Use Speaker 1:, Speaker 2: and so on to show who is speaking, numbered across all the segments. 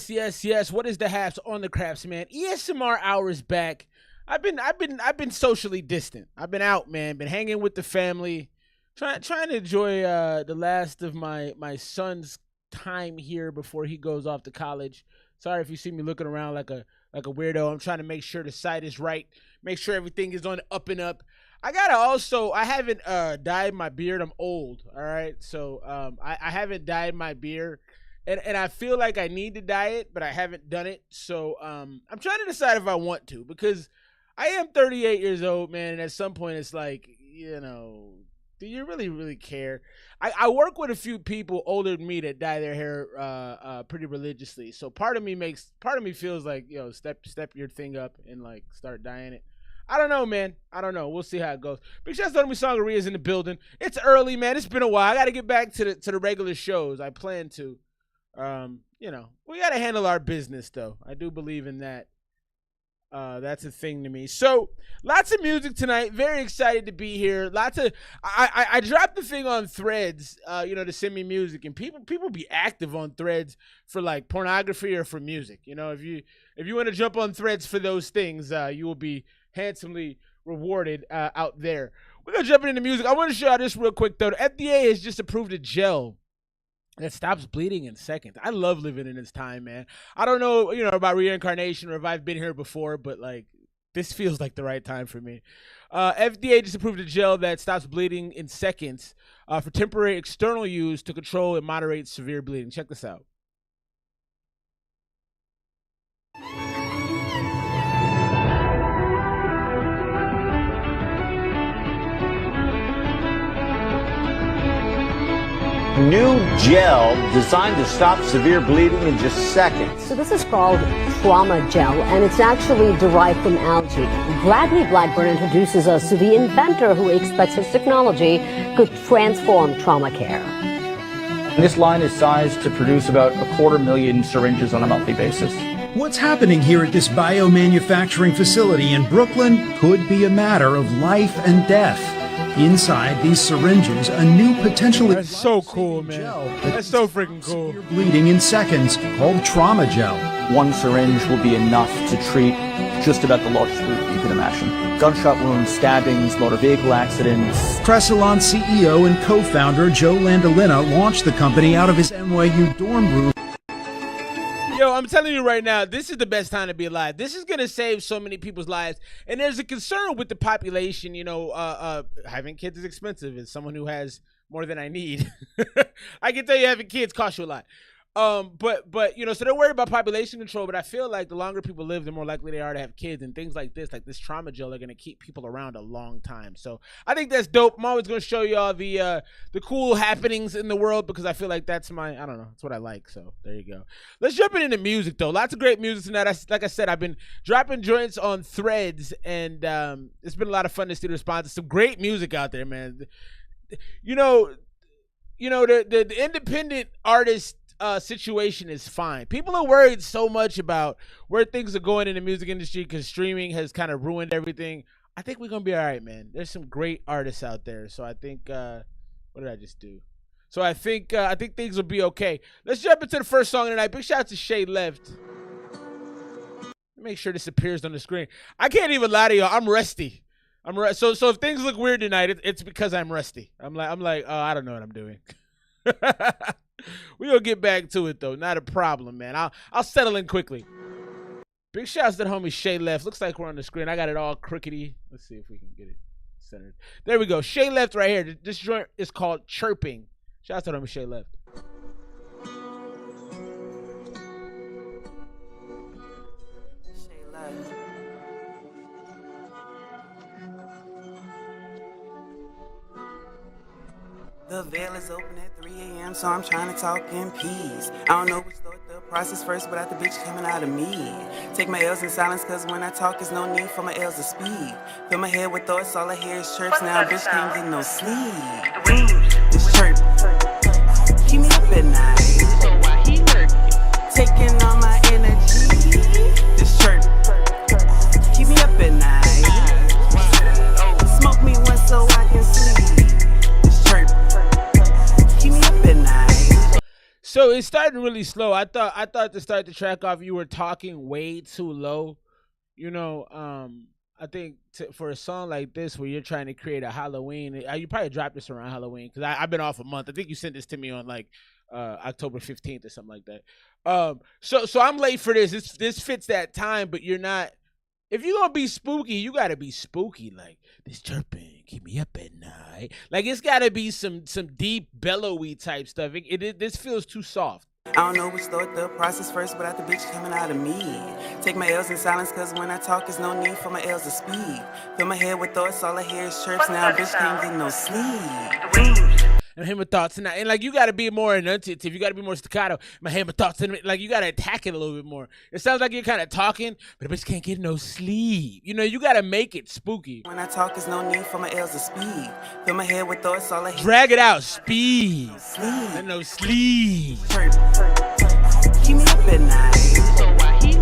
Speaker 1: Yes. What is the haps on the craps, man? ESMR hour is back. I've been socially distant. I've been out, man. Been hanging with the family, trying to enjoy the last of my son's time here before he goes off to college. Sorry if you see me looking around like a weirdo. I'm trying to make sure the site is right, make sure everything is on the up and up. I haven't dyed my beard. I'm old, all right? So I haven't dyed my beard. And I feel like I need to dye it, but I haven't done it. So I'm trying to decide if I want to, because I am 38 years old, man. And at some point it's like, do you really care? I work with a few people older than me that dye their hair pretty religiously. So part of me feels like, step your thing up and like start dyeing it. I don't know, man. I don't know. We'll see how it goes. Big shout out to me, Sangaria's in the building. It's early, man. It's been a while. I got to get back to the regular shows. I plan to. We got to handle our business, though. I do believe in that. That's a thing to me. So, lots of music tonight. Very excited to be here. I dropped the thing on Threads, to send me music, and people be active on Threads for like pornography or for music. If you want to jump on Threads for those things, you will be handsomely rewarded out there. We're gonna jump into music. I want to show you this real quick, though. The FDA has just approved a gel that stops bleeding in seconds. I love living in this time, man. I don't know, about reincarnation or if I've been here before, but like this feels like the right time for me. FDA just approved a gel that stops bleeding in seconds for temporary external use to control and moderate severe bleeding. Check this out.
Speaker 2: New gel designed to stop severe bleeding in just seconds.
Speaker 3: So this is called trauma gel, and it's actually derived from algae. Bradley Blackburn introduces us to the inventor who expects his technology could transform trauma care.
Speaker 4: This line is sized to produce about 250,000 syringes on a monthly basis.
Speaker 5: What's happening here at this biomanufacturing facility in Brooklyn could be a matter of life and death. Inside these syringes, a new potentially
Speaker 1: That's so cool, man. That's so freaking cool.
Speaker 5: Bleeding in seconds, called trauma gel.
Speaker 4: One syringe will be enough to treat just about the largest group you can imagine. Gunshot wounds, stabbings, motor vehicle accidents.
Speaker 5: Tressalon CEO and co-founder Joe Landolina launched the company out of his NYU dorm room.
Speaker 1: Yo, I'm telling you right now, this is the best time to be alive. This is going to save so many people's lives. And there's a concern with the population, having kids is expensive. As someone who has more than I need, I can tell you having kids costs you a lot. But so they're worried about population control, but I feel like the longer people live, the more likely they are to have kids, and things like this trauma gel are going to keep people around a long time. So I think that's dope. I'm always going to show y'all the cool happenings in the world, because I feel like that's that's what I like. So there you go. Let's jump into music, though. Lots of great music tonight. Like I said, I've been dropping joints on Threads, and it's been a lot of fun to see the responses. Some great music out there, man. The independent artist situation is fine. People are worried so much about where things are going in the music industry because streaming has kind of ruined everything. I think we're gonna be all right, man. There's some great artists out there, so I think what did I just do? So I think things will be okay. Let's jump into the first song tonight. Big shout out to Shay Left. Make sure this appears on the screen. I can't even lie to y'all. I'm rusty. So if things look weird tonight, it's because I'm rusty. I'm like, oh, I don't know what I'm doing. We'll get back to it, though. Not a problem, man. I'll settle in quickly. Big shouts to the homie Shay Left. Looks like we're on the screen. I got it all crookedy. Let's see if we can get it centered. There we go. Shay Left right here. This joint is called Chirping. Shouts to the homie Shay Left.
Speaker 6: The veil is open at 3 a.m., so I'm trying to talk in peace. I don't know which start the process first, but out the bitch coming out of me. Take my L's in silence, cause when I talk, there's no need for my L's to speak. Fill my head with thoughts, all I hear is chirps. Now bitch can't get no sleep. This chirp, keep me up at night. So why he working? Taking all my energy. This chirp, keep me up at night. Smoke me one so I can sleep.
Speaker 1: So it's starting really slow. I thought to start the track off, you were talking way too low. You know, I think for a song like this where you're trying to create a Halloween, you probably dropped this around Halloween because I've been off a month. I think you sent this to me on like October 15th or something like that. So I'm late for this. This fits that time, but you're not. If you're gonna be spooky, you gotta be spooky. Like this chirping, keep me up at night. Like it's gotta be some deep bellowy type stuff. This feels too soft.
Speaker 6: I don't know which start the process first, but out the bitch coming out of me. Take my L's in silence, cause when I talk, there's no need for my L's to speak. Fill my head with thoughts, all I hear is chirps. Now bitch can't get no sleep.
Speaker 1: And him with thoughts and like you gotta be more enunciative. You gotta be more staccato. My head with thoughts and like you gotta attack it a little bit more. It sounds like you're kind of talking, but the bitch can't get no sleep. You know, you gotta make it spooky.
Speaker 6: When I talk, there's no need for my L's to speak. Fill my head with thoughts, all I hear.
Speaker 1: Drag it out, speed.
Speaker 6: Sleep.
Speaker 1: And no sleep.
Speaker 6: Chirp. Keep me up at night. So why he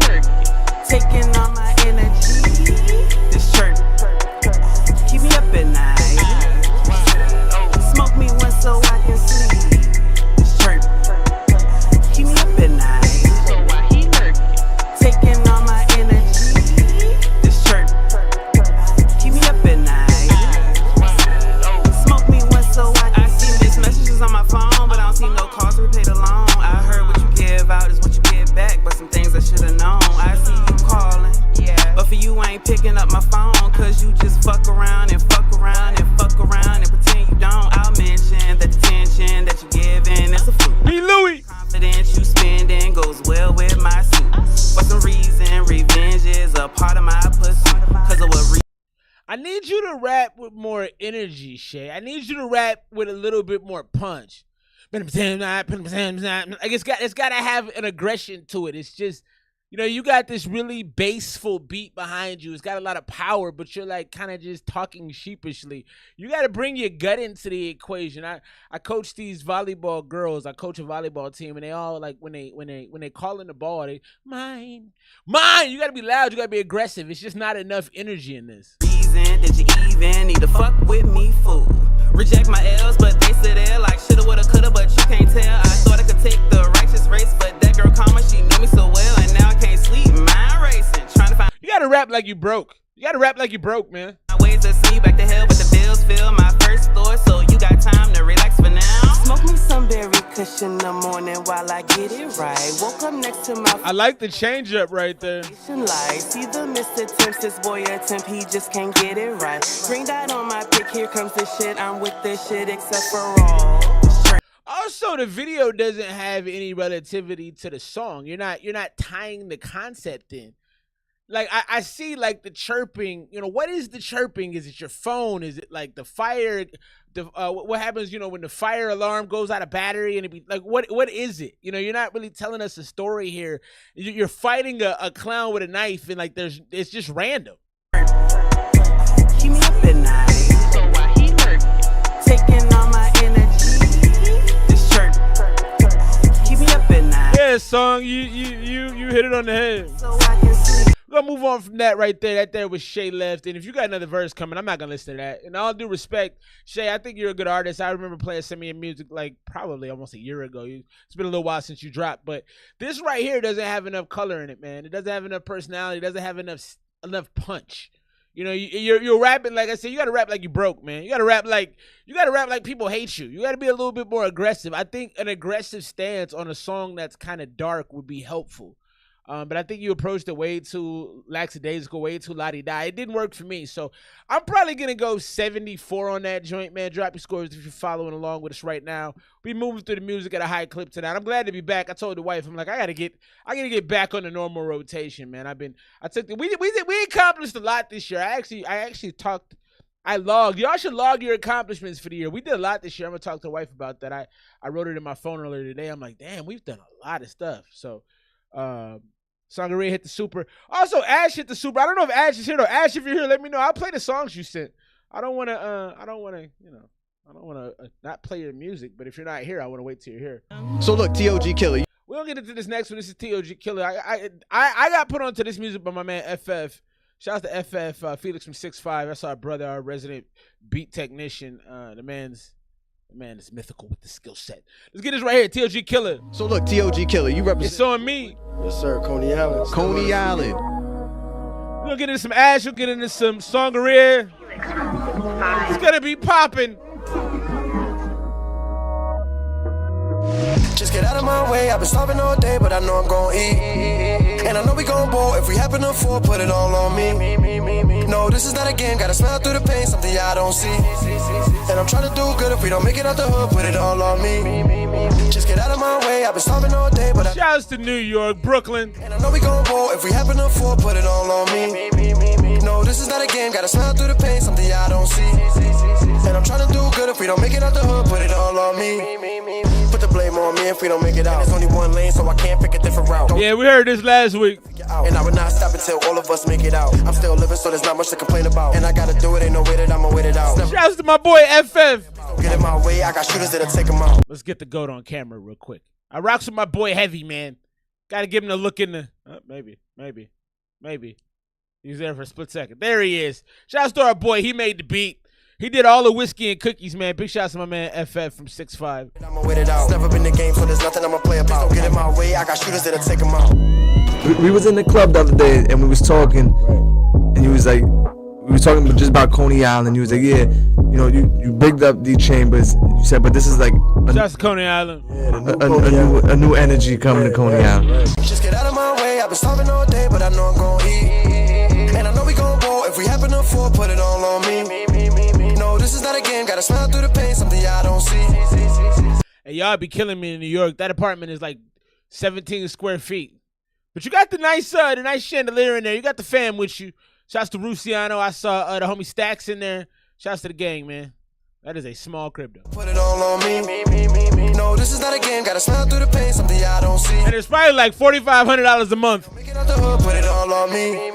Speaker 6: taking all my energy. This chirp. Keep me up at night. Smoke me one so I can sleep. This chirp. Keep me up at night. So why he taking all my energy. This chirp. Keep me up at night. Smoke me one so I see missed messages on my phone, but I don't see no calls to repay the loan. I heard what you give out is what you give back, but some things I should've known. I see you calling, yeah, but for you I ain't picking up my phone, cause you just fuck around and fuck around and fuck around and pretend you don't. I'll mention that the tension that you giving is a fluke.
Speaker 1: P. Louis.
Speaker 6: Confidence you spending goes well with my suit. For some reason, revenge is a part of my pursuit, cause of what
Speaker 1: I need you to rap with more energy, Shay. I need you to rap with a little bit more punch. Like it's got to have an aggression to it. It's just, you know, you got this really baseful beat behind you. It's got a lot of power, but you're like kind of just talking sheepishly. You got to bring your gut into the equation. I coach these volleyball girls. I coach a volleyball team, and they all like when they call in the ball, they mine. You got to be loud. You got to be aggressive. It's just not enough energy in this.
Speaker 6: Did you even need to fuck with me, fool? Reject my L's, but they sit there like shoulda, woulda, coulda, but you can't tell. I thought I could take the righteous race, but that girl karma, she knew me so well, and now I can't sleep. Mind racing, trying to find.
Speaker 1: You gotta rap like you broke. You gotta rap like you broke, man.
Speaker 6: My ways to see back to hell, but the bills fill my first floor, so you got time to relax for now. Smoke me some berry kush in the morning while I get it right. Woke up next to my.
Speaker 1: I like the change up right there.
Speaker 6: Light. See the Mr. Temps, this boy a temp, he just can't get it right. Green dot on my pick, here comes the shit. I'm with this shit except for all.
Speaker 1: Also, the video doesn't have any relativity to the song. You're not tying the concept in. Like I see like the chirping, you know, what is the chirping? Is it your phone? Is it like the fire? What happens, you know, when the fire alarm goes out of battery and it be like, what is it? You know, you're not really telling us a story here. You're fighting a clown with a knife and like it's just random.
Speaker 6: Keep me up at night. So why he taking all my energy. This chirp. Keep me up at night.
Speaker 1: Yeah, song, you hit it on the head.
Speaker 6: So I can sleep.
Speaker 1: We're gonna move on from that right there. That there was Shay Left. And if you got another verse coming, I'm not gonna listen to that. And all due respect, Shay, I think you're a good artist. I remember playing some of your music like probably almost a year ago. It's been a little while since you dropped, but this right here doesn't have enough color in it, man. It doesn't have enough personality. It doesn't have enough punch. You know, you're rapping, like I said, you gotta rap like you broke, man. You gotta rap like people hate you. You gotta be a little bit more aggressive. I think an aggressive stance on a song that's kind of dark would be helpful. But I think you approached it way too lackadaisical, way too la-di-da. It didn't work for me. So I'm probably going to go 74 on that joint, man. Drop your scores if you're following along with us right now. We moving through the music at a high clip tonight. I'm glad to be back. I told the wife, I'm like, I gotta get back on the normal rotation, man. We accomplished a lot this year. I logged. Y'all should log your accomplishments for the year. We did a lot this year. I'm going to talk to the wife about that. I wrote it in my phone earlier today. I'm like, damn, we've done a lot of stuff. So, Sangaree hit the super. Also, Ash hit the super. I don't know if Ash is here though. Ash, if you're here, let me know. I'll play the songs you sent. I don't want to not play your music, but if you're not here, I want to wait till you're here.
Speaker 7: So look, TOG Killer.
Speaker 1: We'll get into this next one. This is TOG Killer. I got put onto this music by my man FF. Shout out to FF, Felix from 6'5". That's our brother, our resident beat technician. The man's Man, it's mythical with the skill set. Let's get this right here, TOG Killer.
Speaker 7: So look, TOG Killer, you represent.
Speaker 1: It's on me.
Speaker 8: Yes, sir. Coney Island.
Speaker 7: Coney Island.
Speaker 1: We're gonna get into some Ash. We'll get into some Songaria. It's gonna be popping.
Speaker 9: Just get out of my way, I've been starving all day, but I know I'm gon' eat. And I know we gon' bowl, if we happen to fall, put it all on me. No, this is not a game, gotta smile through the pain, something y'all don't see. And I'm trying to do good, if we don't make it out the hood, put it all on me. Just get out of my way, I've been starving all day, but
Speaker 1: Shouts to New York, Brooklyn.
Speaker 9: And I know we gon' bowl, if we happen to fall, put it all on me. No, this is not a game, gotta smile through the pain, something y'all don't see. And I'm trying to do good, if we don't make it out the hood, put it all on me. Put the blame on me if we don't make it out. There's only one lane, so I can't pick a different route.
Speaker 1: Yeah, we heard this last week.
Speaker 9: And I would not stop until all of us make it out. I'm still living, so there's not much to complain about. And I gotta do it, ain't no way that I'ma wait it out.
Speaker 1: Shouts to my boy FF.
Speaker 9: Don't get in my way, I got shooters that'll take them out.
Speaker 1: Let's get the goat on camera real quick. I rocks with my boy Heavy, man. Gotta give him a look in the... maybe. He was there for a split second. There he is. Shouts to our boy. He made the beat. He did all the whiskey and cookies, man. Big shouts to my man FF from 6'5".
Speaker 9: I'ma wait it out. It's never been the game, so there's nothing I'ma play about. Don't get in my way, I got shooters that'll take them out.
Speaker 8: We was in the club the other day and we was talking, and he was like, we was talking just about Coney Island. He was like, yeah, you know, you bigged up D Chambers. You said, but this is like
Speaker 1: shouts to Coney Island.
Speaker 8: A new energy coming to Coney Island.
Speaker 9: Just get out of my way, I've been starving all day, but I know I'm gon' eat. And I know we gon' bowl, if we happen to fall, put it all on me. No, this is not a game, gotta smile through the pain, something y'all don't see.
Speaker 1: Hey, y'all be killing me in New York. That apartment is like 17 square feet. But you got the nice chandelier in there. You got the fam with you. Shouts to Luciano. I saw the homie Stacks in there. Shouts to the gang, man. That is a small crib, though.
Speaker 9: Put it all on me. No, this is not a game. Gotta smile through the pain, something y'all don't see.
Speaker 1: And it's probably like $4,500 a month.
Speaker 9: Make it out the hood, put it all on me.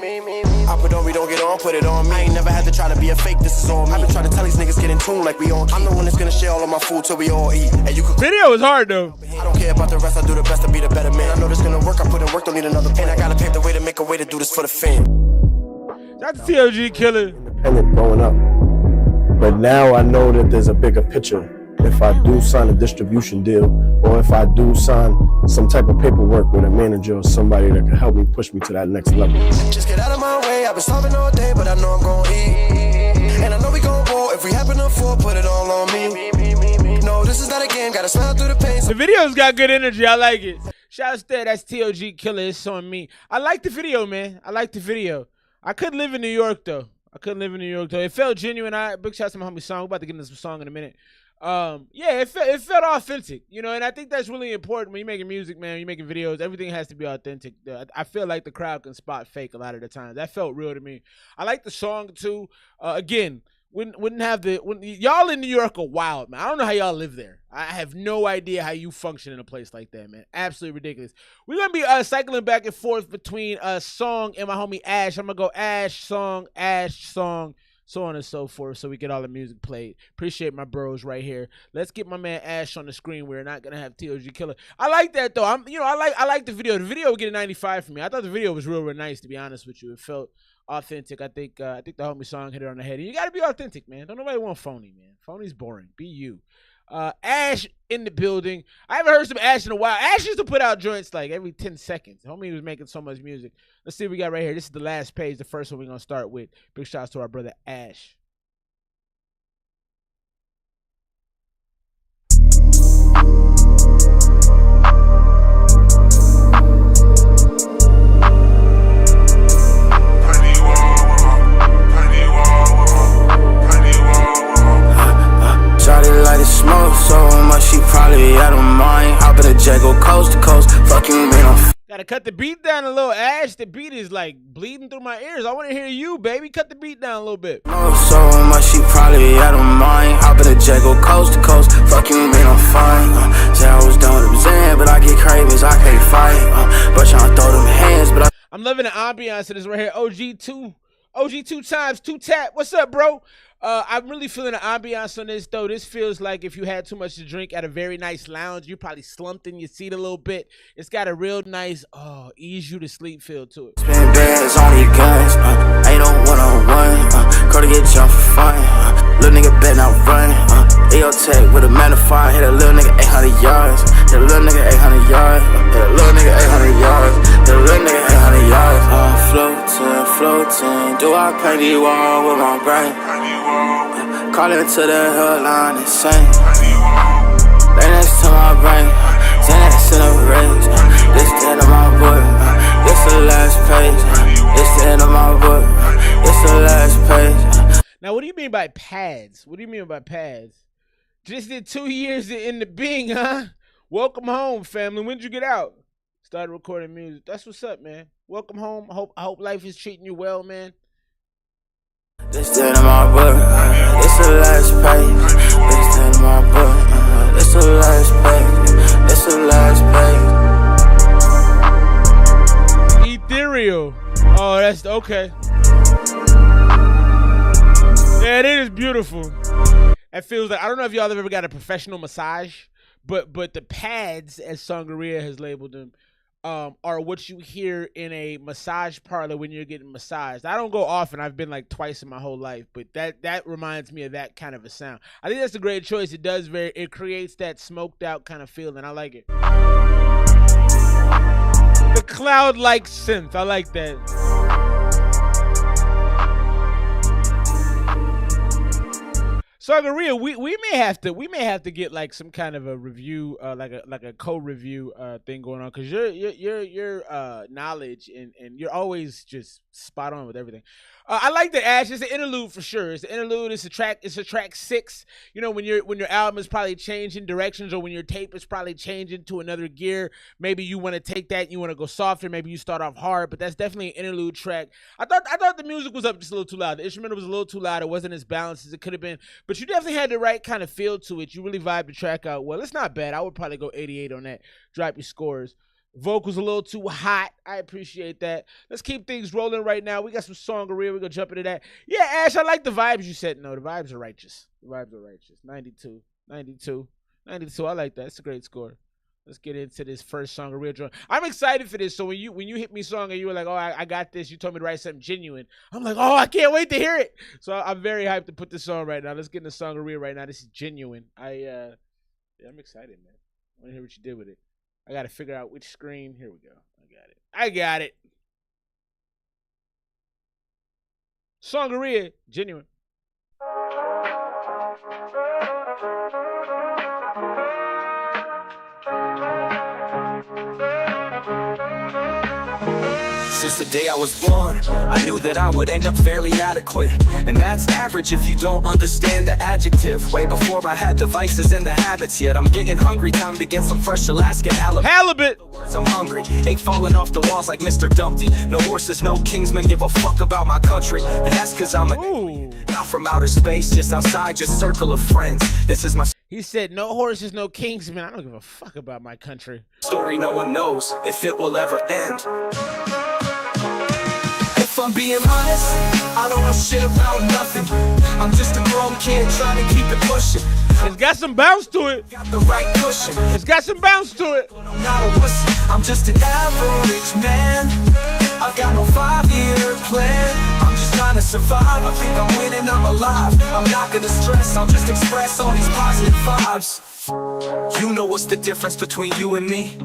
Speaker 9: I put on, we don't get on, put it on me. I ain't never had to try to be a fake, this is on me. I've been trying to tell these niggas get in tune like we on key. I'm the one that's gonna share all of my food till we all eat. And you could
Speaker 1: video is hard, though.
Speaker 9: I don't care about the rest, I do the best to be the better man. I know this gonna work, I put in work, don't need another plan. I gotta pave the way to make a way to do this for the fam.
Speaker 1: That's the TOG Killer.
Speaker 10: Independent growing up. But now I know that there's a bigger picture. If I do sign a distribution deal, or if I do sign some type of paperwork with a manager or somebody that can help me push me to that next level.
Speaker 9: Just get out of my way, I've been starving all day, but I know I'm gon' eat. And I know we gon' bowl, if we happen to fall, put it all on me. No, this is not a game, gotta smile through the pain.
Speaker 1: The video's got good energy, I like it. Shouts there, that's TOG Killer, it's on me. I like the video, man. I like the video. I couldn't live in New York, though. It felt genuine. Big shouts to my homie Song. We're about to get into some song in a minute. Yeah, it felt authentic, you know, and I think that's really important when you're making music, man. You're making videos, everything has to be authentic. I feel like the crowd can spot fake a lot of the time. That felt real to me. I like the song too. Again, wouldn't have y'all in New York are wild, man. I don't know how y'all live there. I have no idea how you function in a place like that, man. Absolutely ridiculous. We're gonna be cycling back and forth between Song and my homie Ash. I'm gonna go Ash, Song, so on and so forth, so we get all the music played. Appreciate my bros right here. Let's get my man Ash on the screen. We're not gonna have TOG Killer. I like that though. I like the video. The video would get a 95 for me. I thought the video was real nice, to be honest with you. It felt authentic. I think the homie Song hit it on the head. And you gotta be authentic, man. Don't nobody want phony, man. Phony's boring. Be you. Ash in the building. I haven't heard some Ash in a while. Ash used to put out joints like every 10 seconds. Homie was making so much music. Let's see what we got right here. This is the last page, the first one we're going to start with. Big shouts to our brother Ash.
Speaker 9: Smoke so much, she probably out of mind. Hop in a jet, go coast to coast. Fuck you, man.
Speaker 1: Gotta cut the beat down a little, Ash. The beat is like bleeding through my ears. I want to hear you, baby. Cut the beat down a little bit.
Speaker 9: So much, she probably out of mind. Hop in a jet, go coast to coast. Fuck you, man, I'm fine. Say I was done with Zen, but I get cravings, I can't fight. But y'all throw them hands, but
Speaker 1: I'm loving the ambiance of this right here. OG 2 times 2 tap. What's up, bro? I'm really feeling the ambiance on this, though. This feels like if you had too much to drink at a very nice lounge, you probably slumped in your seat a little bit. It's got a real nice, ease you to sleep feel to it.
Speaker 9: Spin bands, only guns, ain't on one-on-one, gotta get jumped for fun, little nigga bet not run, AO tech with a man
Speaker 6: 9 to 5, hit a little nigga 800 yards. Hit a little nigga 800 yards. Hit a little nigga 800 yards. Hit a little nigga 800 yards. Floating, floating. Do I paint these walls with my brain? Calling to the hoodline insane. Lay next to my brain. Xanax in a race. This the end of my book. This the last page. This the end of my book. This the last page.
Speaker 1: Now, what do you mean by pads? What do you mean by pads? Just did 2 years in the Bing, huh? Welcome home, family. When did you get out? Started recording music. That's what's up, man. Welcome home. I hope life is treating you well, man.
Speaker 6: This the end of my book. This the last page. This the end of my book. This the last page. This the last page.
Speaker 1: Ethereal. Oh, that's okay. Yeah, it is beautiful. It feels like, I don't know if y'all have ever got a professional massage, but the pads, as Sangaria has labeled them, are what you hear in a massage parlor when you're getting massaged. I don't go often. I've been like twice in my whole life, but that reminds me of that kind of a sound. I think that's a great choice. It creates that smoked out kind of feeling. I like it. The cloud-like synth. I like that. Sangaria, we may have to get like some kind of a review, like a co-review thing going on, because your knowledge and you're always just spot on with everything. I like the Ash. It's an interlude for sure. It's an interlude. It's a track 6. You know, when your album is probably changing directions, or when your tape is probably changing to another gear. Maybe you want to take that and you want to go softer. Maybe you start off hard, but that's definitely an interlude track. I thought the music was up just a little too loud. The instrumental was a little too loud. It wasn't as balanced as it could have been, but you definitely had the right kind of feel to it. You really vibed the track out well. It's not bad. I would probably go 88 on that. Drop your scores. Vocals a little too hot. I appreciate that. Let's keep things rolling right now. We got some Sangaria. We're going to jump into that. Yeah, Ash, I like the vibes you said. No, the vibes are righteous. The vibes are righteous. 92. I like that. It's a great score. Let's get into this first Sangaria drum. I'm excited for this. So when you hit me song and you were like, oh, I got this. You told me to write something genuine. I'm like, oh, I can't wait to hear it. So I'm very hyped to put this on right now. Let's get into Sangaria right now. This is genuine. I'm excited, man. I want to hear what you did with it. I got to figure out which screen. Here we go. I got it. Sangaria, genuine.
Speaker 11: Since the day I was born, I knew that I would end up fairly adequate. And that's average if you don't understand the adjective. Way before I had devices and the habits, yet I'm getting hungry. Time to get some fresh Alaskan halibut. I'm hungry, ain't falling off the walls like Mr. Dumpty. No horses, no kingsmen, give a fuck about my country. And that's cause I'm not from outer space, just outside, just circle of friends. This is my...
Speaker 1: He said, no horses, no kingsmen. I don't give a fuck about my country.
Speaker 11: Story no one knows if it will ever end. If I'm being honest, I don't know shit about nothing. I'm just a grown kid trying to keep it pushing.
Speaker 1: It's got some bounce to it.
Speaker 11: Got the right cushion.
Speaker 1: It's got some bounce to it.
Speaker 11: But I'm not a wussy. I'm just an average man. I've got no 5-year plan. I'm just trying to survive. I think I'm winning, I'm alive. I'm not gonna stress, I'll just express all these positive vibes. You know what's the difference between you and me?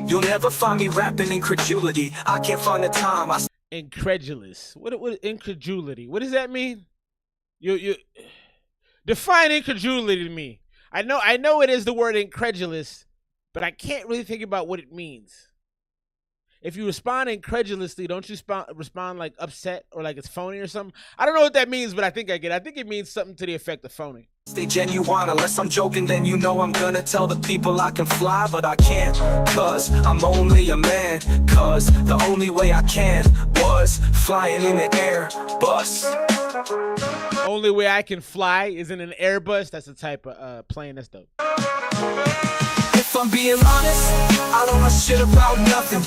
Speaker 11: You'll never find me rapping incredulity. I can't find the time.
Speaker 1: Incredulous. What incredulity? What does that mean? You define incredulity to me. I know it is the word incredulous, but I can't really think about what it means. If you respond incredulously, don't you respond like upset or like it's phony or something? I don't know what that means, but I think I get it. I think it means something to the effect of phony.
Speaker 11: Stay genuine, unless I'm joking, then you know I'm gonna tell the people I can fly, but I can't, cause I'm only a man, cause the only way I can was flying in an Airbus.
Speaker 1: Only way I can fly is in an Airbus. That's the type of plane. That's dope.
Speaker 11: If I'm being honest, I don't know shit about nothing.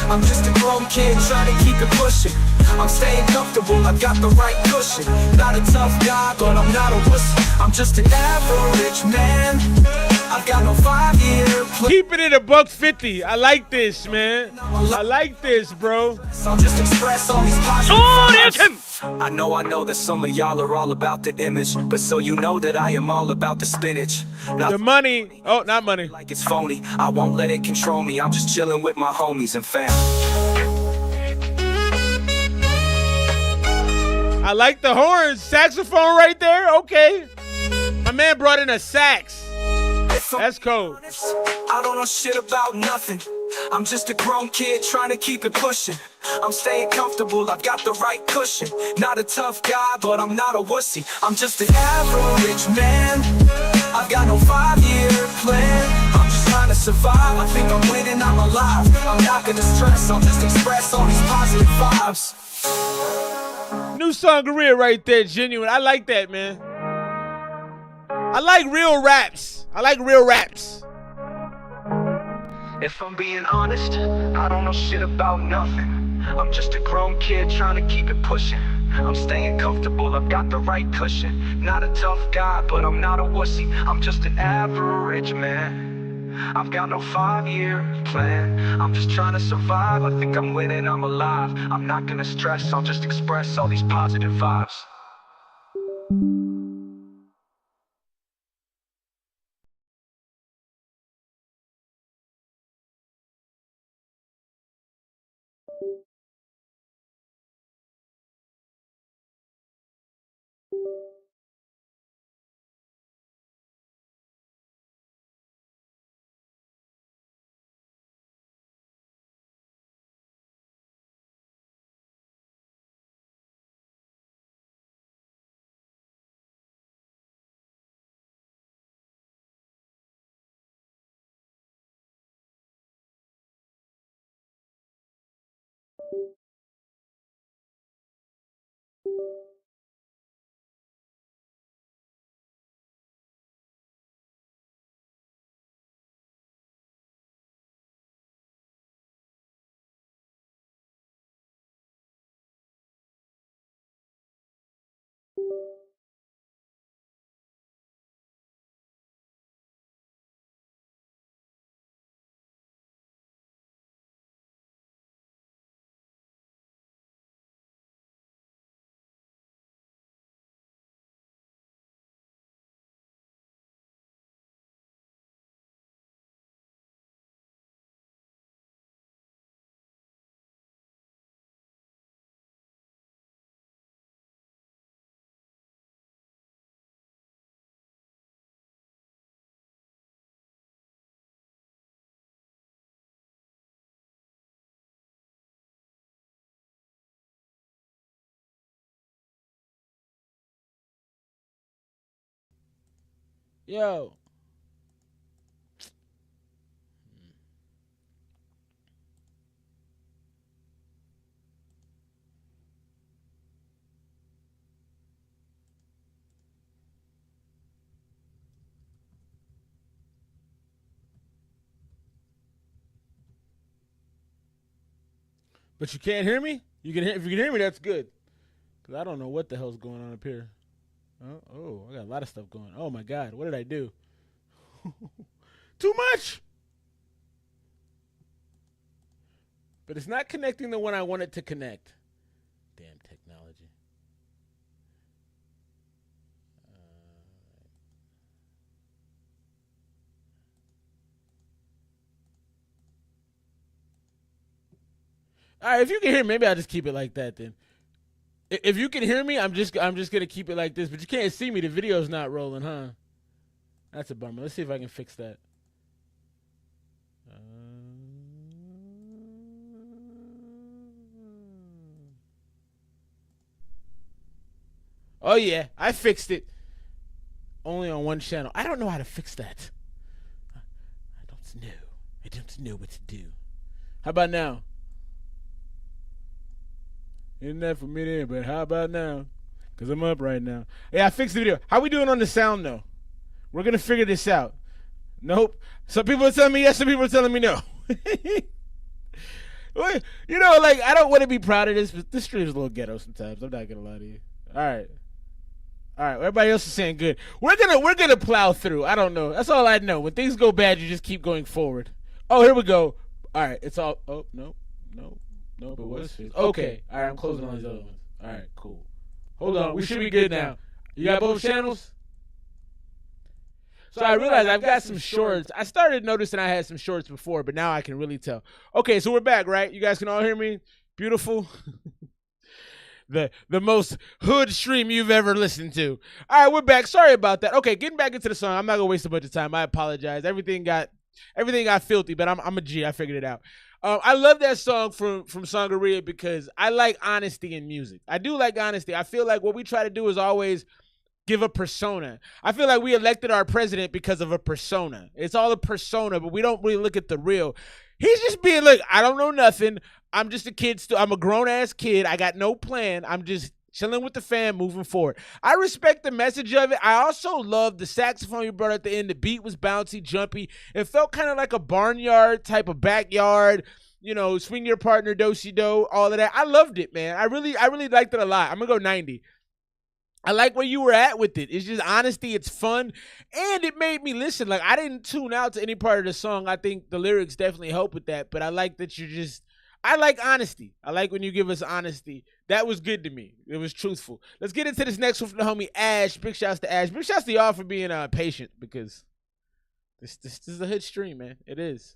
Speaker 11: I'm just a grown kid trying to keep it pushing. I'm staying comfortable, I've got the right cushion. Not a tough guy, but I'm not a wussy. I'm just an average man. I've got no 5-year plan.
Speaker 1: Keep it in $150. I like this, man. I like this, bro.
Speaker 11: So I'll just express all these positive vibes. I know that some of y'all are all about the image, but so you know that I am all about the spinach.
Speaker 1: The money, oh, not money.
Speaker 11: Like it's phony, I won't let it control me. I'm just chilling with my homies and fam.
Speaker 1: I like the horns, saxophone right there. Okay, my man brought in a sax. That's cool.
Speaker 11: I don't know shit about nothing. I'm just a grown kid trying to keep it pushing. I'm staying comfortable, I've got the right cushion. Not a tough guy, but I'm not a wussy. I'm just an average man. I've got no 5-year plan. I'm just trying to survive. I think I'm winning, I'm alive. I'm not gonna stress, I'll just express all these positive vibes.
Speaker 1: New song career right there, genuine. I like that, man. I like real raps. I like real raps.
Speaker 11: If I'm being honest, I don't know shit about nothing. I'm just a grown kid trying to keep it pushing. I'm staying comfortable, I've got the right cushion. Not a tough guy, but I'm not a wussy. I'm just an average man. I've got no 5-year plan. I'm just trying to survive, I think I'm winning, I'm alive. I'm not gonna stress, I'll just express all these positive vibes.
Speaker 1: Yo. But you can't hear me? You can hear, if you can hear me, that's good. Cause I don't know what the hell's going on up here. Oh, I got a lot of stuff going. Oh my God, what did I do? Too much. But it's not connecting the one I want it to connect. Damn technology. All right, if you can hear me, maybe I'll just keep it like that then. If you can hear me, I'm just gonna keep it like this. But you can't see me. The video's not rolling, huh? That's a bummer. Let's see if I can fix that. Oh yeah, I fixed it. Only on one channel. I don't know how to fix that. I don't know. I don't know what to do. How about now? Isn't that for me then? But how about now? Because I'm up right now. Yeah, I fixed the video. How we doing on the sound, though? We're going to figure this out. Nope. Some people are telling me yes, some people are telling me no. You know, like, I don't want to be proud of this, but this stream's a little ghetto sometimes. I'm not going to lie to you. All right. Everybody else is saying good. We're gonna plow through. I don't know. That's all I know. When things go bad, you just keep going forward. Oh, here we go. All right. It's all... Oh, no. But what's this? Okay. All right, I'm closing all these other ones. All right, cool. Hold on, we should be good now. You got both channels? So I realized I've got some shorts. I started noticing I had some shorts before, but now I can really tell. Okay, so we're back, right? You guys can all hear me? Beautiful. The most hood stream you've ever listened to. All right, we're back. Sorry about that. Okay, getting back into the song. I'm not gonna waste a bunch of time. I apologize. Everything got filthy, but I'm a G. I figured it out. I love that song from Sangaria because I like honesty in music. I do like honesty. I feel like what we try to do is always give a persona. I feel like we elected our president because of a persona. It's all a persona, but we don't really look at the real. He's just being like, I don't know nothing. I'm just a kid. I'm a grown-ass kid. I got no plan. I'm just chilling with the fam, moving forward. I respect the message of it. I also love the saxophone you brought at the end. The beat was bouncy, jumpy. It felt kind of like a barnyard type of backyard, you know, swing your partner, do-si-do, all of that. I loved it, man. I really liked it a lot. I'm going to go 90. I like where you were at with it. It's just honesty. It's fun. And it made me listen. Like, I didn't tune out to any part of the song. I think the lyrics definitely help with that. But I like that I like honesty. I like when you give us honesty. That was good to me. It was truthful. Let's get into this next one from the homie Ash. Big shouts to Ash. Big shouts to y'all for being patient because this is a hood stream, man. It is.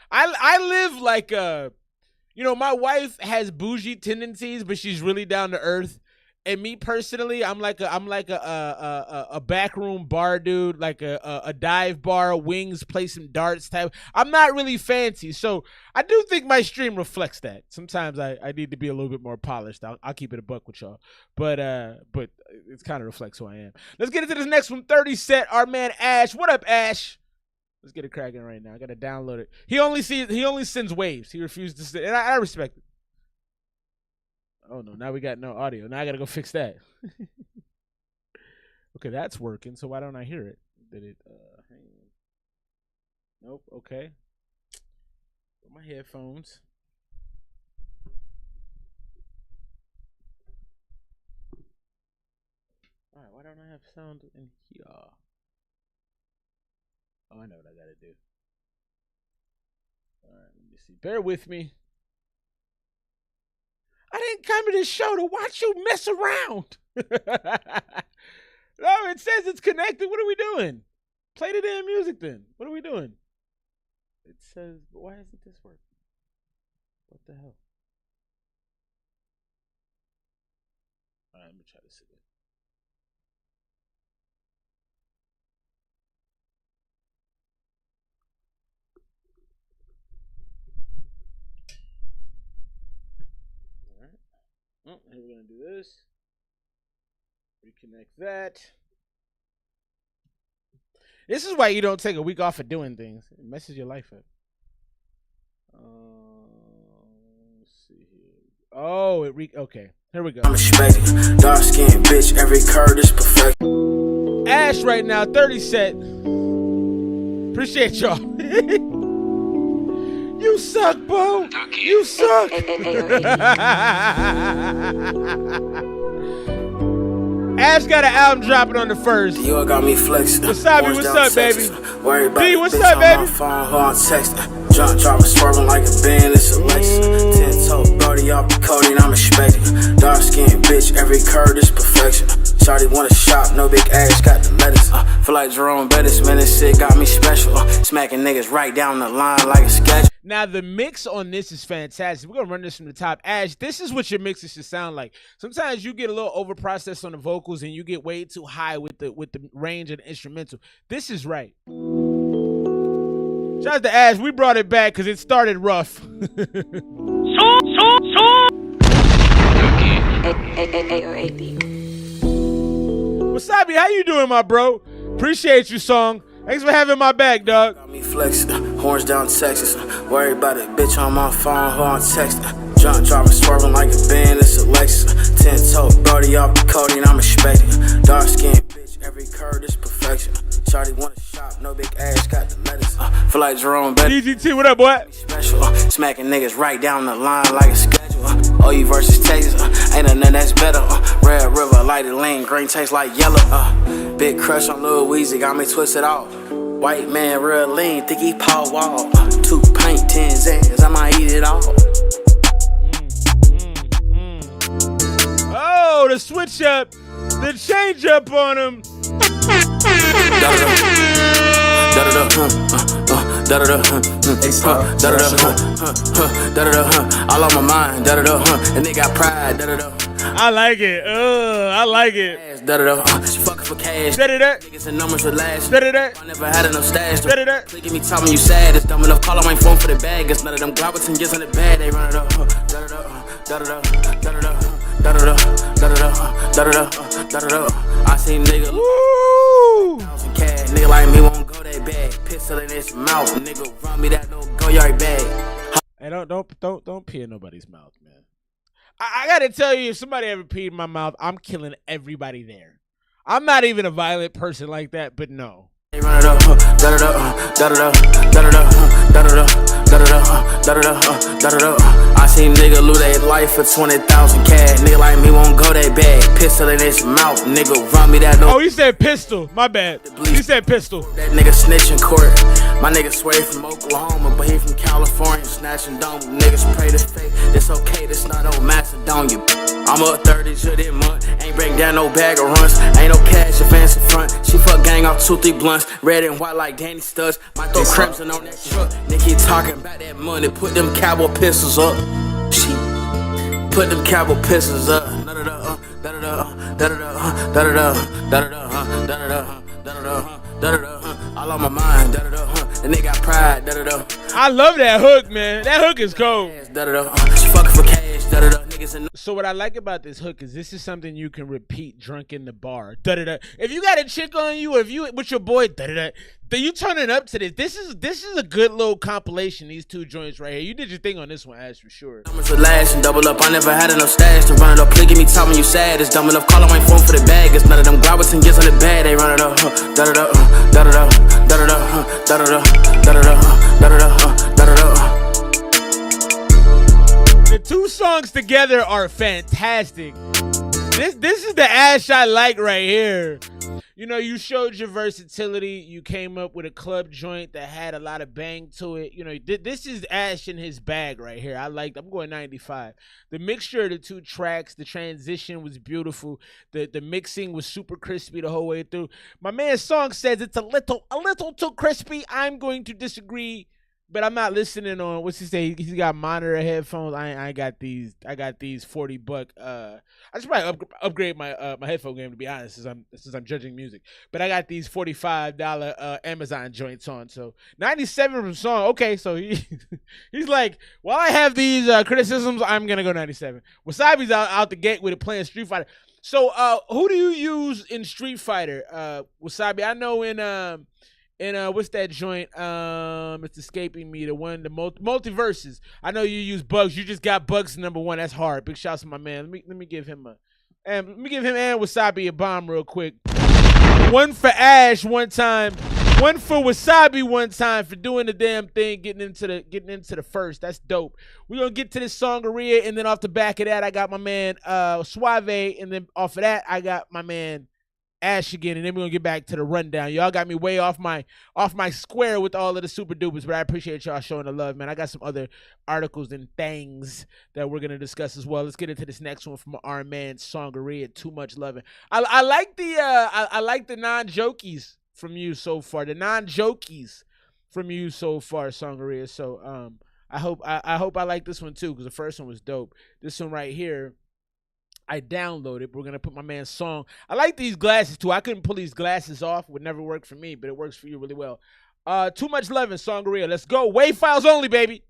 Speaker 1: I live like, you know, my wife has bougie tendencies, but she's really down to earth. And me personally, I'm like a backroom bar dude, like a dive bar, wings, play some darts type. I'm not really fancy, so I do think my stream reflects that. Sometimes I need to be a little bit more polished. I'll keep it a buck with y'all, but it kind of reflects who I am. Let's get into this next one. 30 set. Our man Ash. What up, Ash? Let's get it cracking right now. I gotta download it. He only sends waves. He refused to send, and I respect it. Oh, no, now we got no audio. Now I got to go fix that. Okay, that's working, so why don't I hear it? Did it, hang on. Nope, okay. Put my headphones. All right, why don't I have sound in here? Oh, I know what I got to do. All right, let me see. Bear with me. I didn't come to this show to watch you mess around. No, it says it's connected. What are we doing? Play the damn music then. What are we doing? It says, why isn't this working? What the hell? All right, let me try this again. Oh, and we're going to do this. Reconnect that. This is why you don't take a week off of doing things. It messes your life up. Let's see here. Oh, okay. Here we go.
Speaker 9: I'm expecting dark skinned bitch, every curve is perfect.
Speaker 1: Ash right now, 30 set. Appreciate y'all. You suck, Bo. You suck. Ash got an album dropping on the 1st.
Speaker 9: You got me flexing.
Speaker 1: Wasabi, what's up, baby?
Speaker 9: D,
Speaker 1: what's up, baby?
Speaker 9: Jump dropping, swerving like a band, it's a Lexus. 10-toe, brody off the codeine, I'm expecting. Dark skinned bitch, every curve is perfection. Shawty wanna shop, no big ass, got the lettuce. Feel like Jerome Bettis, man, this shit got me special. Smacking niggas right down the line like a sketch.
Speaker 1: Now, the mix on this is fantastic. We're going to run this from the top. Ash, this is what your mixes should sound like. Sometimes you get a little over-processed on the vocals and you get way too high with the range of the instrumental. This is right. Shout out to Ash. We brought it back because it started rough. Wasabi, how you doing, my bro? Appreciate you, song. Thanks for having my back, dog.
Speaker 9: Got me flexing, horns down Texas. Worry about it, bitch on my phone, who I'm texting. Jump dropping, swerving like a band, it's a Lexus. 10-toe, brody off the codeine, I'm expecting. Dark skin, bitch, every curve is perfection. Shawty wanna shop, no big ass, got the lettuce. Feel like Jerome Bettis.
Speaker 1: DGT, what up, boy?
Speaker 9: Special, smacking niggas right down the line like a schedule. OU versus Texas, ain't nothing that's better. Red River, lighted lane, green taste like yellow. Big crush on Lil Weezy, got me twisted off. White man, real lean, think he Paul Wall. 2 paint, 10 Zans, I might eat it all.
Speaker 1: Oh, the switch up, the change up on him.
Speaker 6: All on my mind, and they got pride,
Speaker 1: I like it. I like it.
Speaker 6: She fucking for cash. Niggas and numbers with lash. I never had enough stash. Give me telling you sad. It's dumb enough. Call on my phone for the bag. It's none of them Robertson gets in the bag. They run it up. I seen nigga.
Speaker 1: Woo!
Speaker 6: Cash. Nigga like me won't go that bag. Pistol in his mouth. Nigga run me that little go yard bag.
Speaker 1: Hey, don't pee in nobody's mouth, man. I gotta tell you, if somebody ever peed in my mouth, I'm killing everybody there. I'm not even a violent person like that, but no.
Speaker 6: I seen nigga lose their life for 20,000 cash. Nigga like me won't go that bad. Pistol in his mouth. Nigga run me that.
Speaker 1: Oh, you said pistol. My bad. You said pistol.
Speaker 6: That nigga snitch in court. My nigga swear from Oklahoma, but he from California. Snatching dome. Niggas pray to fate. It's okay. This not old Macedonia. I'm up 30 to this month. Ain't break down no bag of runs. Ain't no cash advance in front. She fuck gang off 2-3 blunts. Red and white like Danny Studs. Might throw crimson on that truck. Nigga talking about that money. Put them cowboy pistols up. She put them cowboy pistols up. All on my mind. And they got pride.
Speaker 1: I love that hook, man. That hook is cold.
Speaker 6: She fucking for cash.
Speaker 1: So what I like about this hook is this is something you can repeat drunk in the bar. If you got a chick on you, or if you with your boy, then you turn it up to this. This is a good little compilation. These two joints right here. You did your thing on this one, Ash, for sure.
Speaker 6: Numbers with lash and double up. I never had enough stash to run it up. Please give me time when you sad. It's dumb enough. Call on my phone for the bag. It's none of them Robertson gets on the bag. They run it up.
Speaker 1: The two songs together are fantastic. This is the Ash I like right here. You know, you showed your versatility. You came up with a club joint that had a lot of bang to it. You know, this is Ash in his bag right here. I'm going 95. The mixture of the two tracks, the transition was beautiful. The mixing was super crispy the whole way through. My man's song says it's a little too crispy. I'm going to disagree. But I'm not listening on, what's he say? He's got monitor headphones. I got these $40. I should probably upgrade my my headphone game, to be honest, since I'm judging music. But I got these $45 Amazon joints on. So 97 from song. Okay, so he's like, while I have these criticisms, I'm gonna go 97. Wasabi's out the gate with it playing Street Fighter. So who do you use in Street Fighter? Wasabi, I know in what's that joint? It's escaping me. The multiverses. I know you use Bugs. You just got Bugs #1. That's hard. Big shouts to my man. Let me give him and Wasabi a bomb real quick. One for Ash one time. One for Wasabi one time for doing the damn thing, getting into the first. That's dope. We're gonna get to this Songaria, and then off the back of that, I got my man Suave, and then off of that, I got my man Ash again, and then we're gonna get back to the rundown. Y'all got me way off my square with all of the super dupers, but I appreciate y'all showing the love, man. I got some other articles and things that we're gonna discuss as well. Let's get into this next one from our man Songaria. Too much loving. I like the non-jokies from you so far. The non-jokies from you so far, Songaria. So I hope I like this one too, because the first one was dope. This one right here, I downloaded. We're gonna put my man's song. I like these glasses too. I couldn't pull these glasses off. Would never work for me, but it works for you really well. Too much loving, Songaria. Let's go. Wave files only, baby.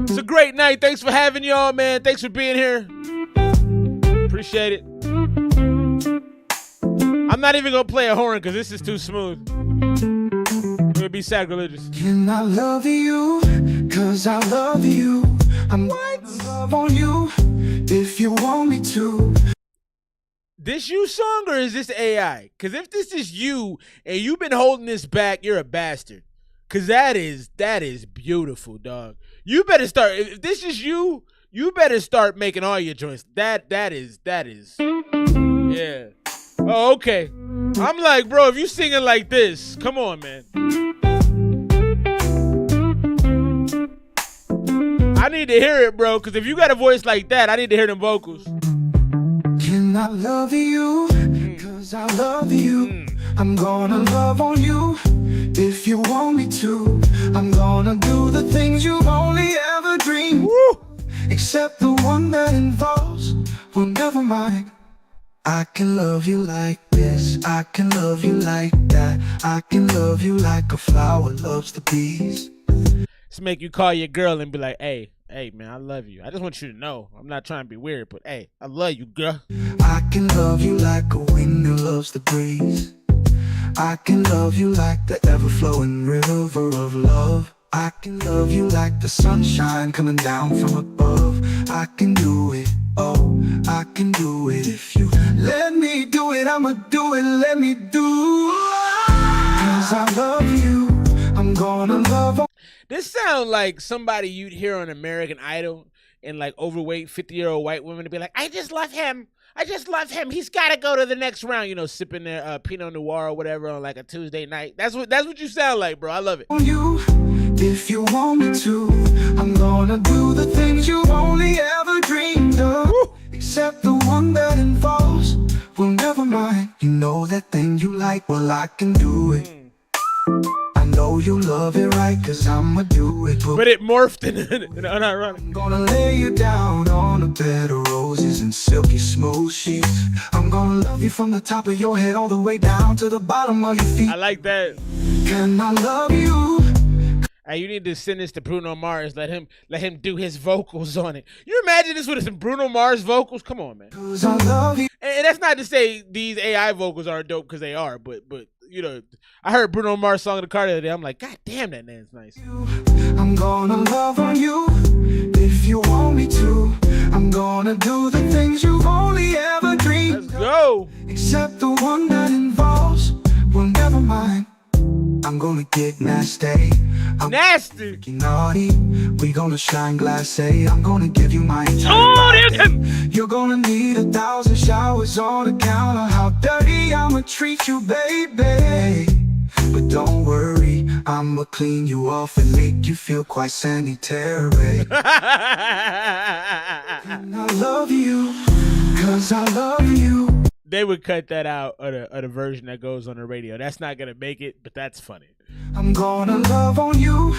Speaker 1: It's a great night. Thanks for having y'all, man. Thanks for being here. Appreciate it. I'm not even gonna play a horn because this is too smooth. It would be sacrilegious.
Speaker 9: Can I love you? Cause I love you. I'm love on you if you want me to.
Speaker 1: This you song or is this AI? Because if this is you and you've been holding this back, you're a bastard. Because that is beautiful, dog. You better start. If this is you, you better start making all your joints. That is. Yeah. Oh, okay. I'm like, bro, if you singing like this, come on, man. I need to hear it, bro, because if you got a voice like that, I need to hear them vocals.
Speaker 9: Can I love you? Cause I love you. I'm gonna love on you if you want me to. I'm gonna do the things you've only ever dreamed.
Speaker 1: Woo!
Speaker 9: Except the one that involves, well, never mind. I can love you like this, I can love you like that. I can love you like a flower loves the bees.
Speaker 1: Just make you call your girl and be like, hey, man, I love you. I just want you to know. I'm not trying to be weird, but hey, I love you, girl.
Speaker 9: I can love you like a wind that loves the breeze. I can love you like the ever-flowing river of love. I can love you like the sunshine coming down from above. I can do it, oh, I can do it. If you let me do it, I'ma do it, let me do it. Cause I love you, I'm gonna love.
Speaker 1: This sounds like somebody you'd hear on American Idol, and like overweight 50-year-old white women to be like, I just love him. I just love him. He's got to go to the next round, you know, sipping their Pinot Noir or whatever on like a Tuesday night. That's what you sound like, bro. I love it.
Speaker 9: You, if you want me to, I'm gonna do the things you've only ever dreamed of.
Speaker 1: Woo!
Speaker 9: Except the one that involves, well, never mind. You know that thing you like, well, I can do it. I know you love it right, cause I'ma do it.
Speaker 1: But it morphed in unironic.
Speaker 9: I'm gonna lay you down on a bed of roses and silky smooth sheets. I'm gonna love you from the top of your head all the way down to the bottom of your feet.
Speaker 1: I like that.
Speaker 9: Can I love you?
Speaker 1: Hey, you need to send this to Bruno Mars. Let him do his vocals on it. You imagine this with some Bruno Mars vocals? Come on, man.
Speaker 9: Cause I love you.
Speaker 1: And that's not to say these AI vocals aren't dope, because they are. But you know, I heard Bruno Mars song in the car the other day. I'm like, God damn, that man's nice.
Speaker 9: I'm gonna love on you if you want me to. I'm gonna do the things you've only ever dreamed.
Speaker 1: Let's go.
Speaker 9: Except the one that involves, well, never mind. I'm gonna get nasty. I'm
Speaker 1: Nasty.
Speaker 9: Naughty. We gonna shine glacé. I'm gonna give you my entire life. You're gonna need 1,000 showers on account of how dirty I'ma treat you, baby. But don't worry, I'ma clean you off and make you feel quite sanitary. And I love you, cause I love you.
Speaker 1: They would cut that out of the version that goes on the radio. That's not gonna make it, but that's funny.
Speaker 9: I'm gonna love on you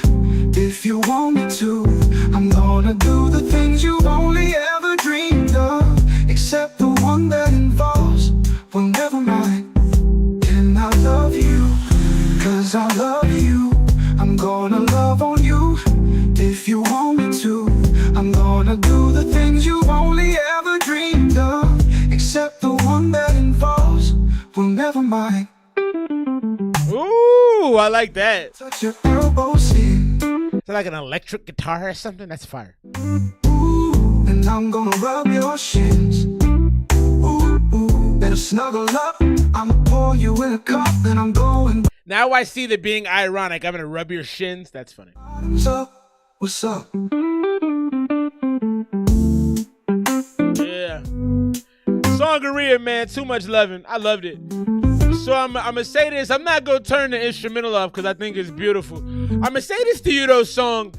Speaker 9: if you want me to. I'm gonna do the things you've only ever dreamed of. Except the one that involves, well, never mind. Can I love you? Cause I love you. I'm gonna love on you if you want me to. I'm gonna do the things you've only ever dreamed of. Except the one that involves, well, never mind.
Speaker 1: Ooh, I like that.
Speaker 9: Touch your elbows in.
Speaker 1: Is that like an electric guitar or something? That's fire.
Speaker 9: Ooh, and I'm gonna rub your shins. Ooh, ooh, better snuggle up. I'ma pour you in a cup and I'm going.
Speaker 1: Now I see that being ironic. I'm gonna rub your shins. That's funny.
Speaker 9: What's up? What's up?
Speaker 1: Yeah. Songaria, man. Too much loving. I loved it. So I'm gonna say this. I'm not gonna turn the instrumental off because I think it's beautiful. I'm gonna say this to you though, song.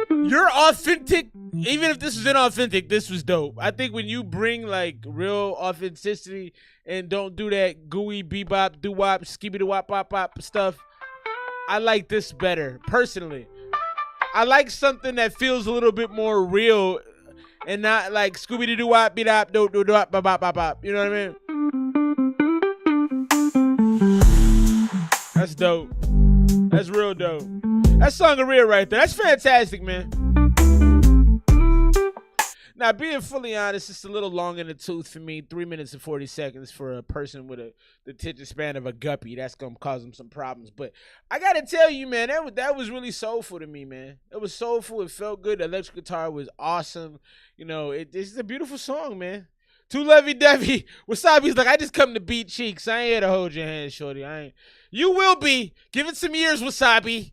Speaker 1: You're authentic. Even if this was inauthentic, this was dope. I think when you bring like real authenticity and don't do that gooey bebop, doo-wop, skibby-doo-wop-pop-pop stuff, I like this better, personally. I like something that feels a little bit more real and not like Scooby-Doo-wop, beat-op, do-do-do-wop, bop-bop-bop-bop. You know what I mean? That's dope. That's real dope. That's Songaria right there. That's fantastic, man. Now, being fully honest, it's a little long in the tooth for me. 3 minutes and 40 seconds for a person with the attention span of a guppy. That's going to cause them some problems. But I got to tell you, man, that was really soulful to me, man. It was soulful. It felt good. The electric guitar was awesome. You know, it's a beautiful song, man. Too lovey-dovey. Wasabi's like, I just come to beat cheeks. I ain't here to hold your hand, shorty. You will be. Give it some years, Wasabi.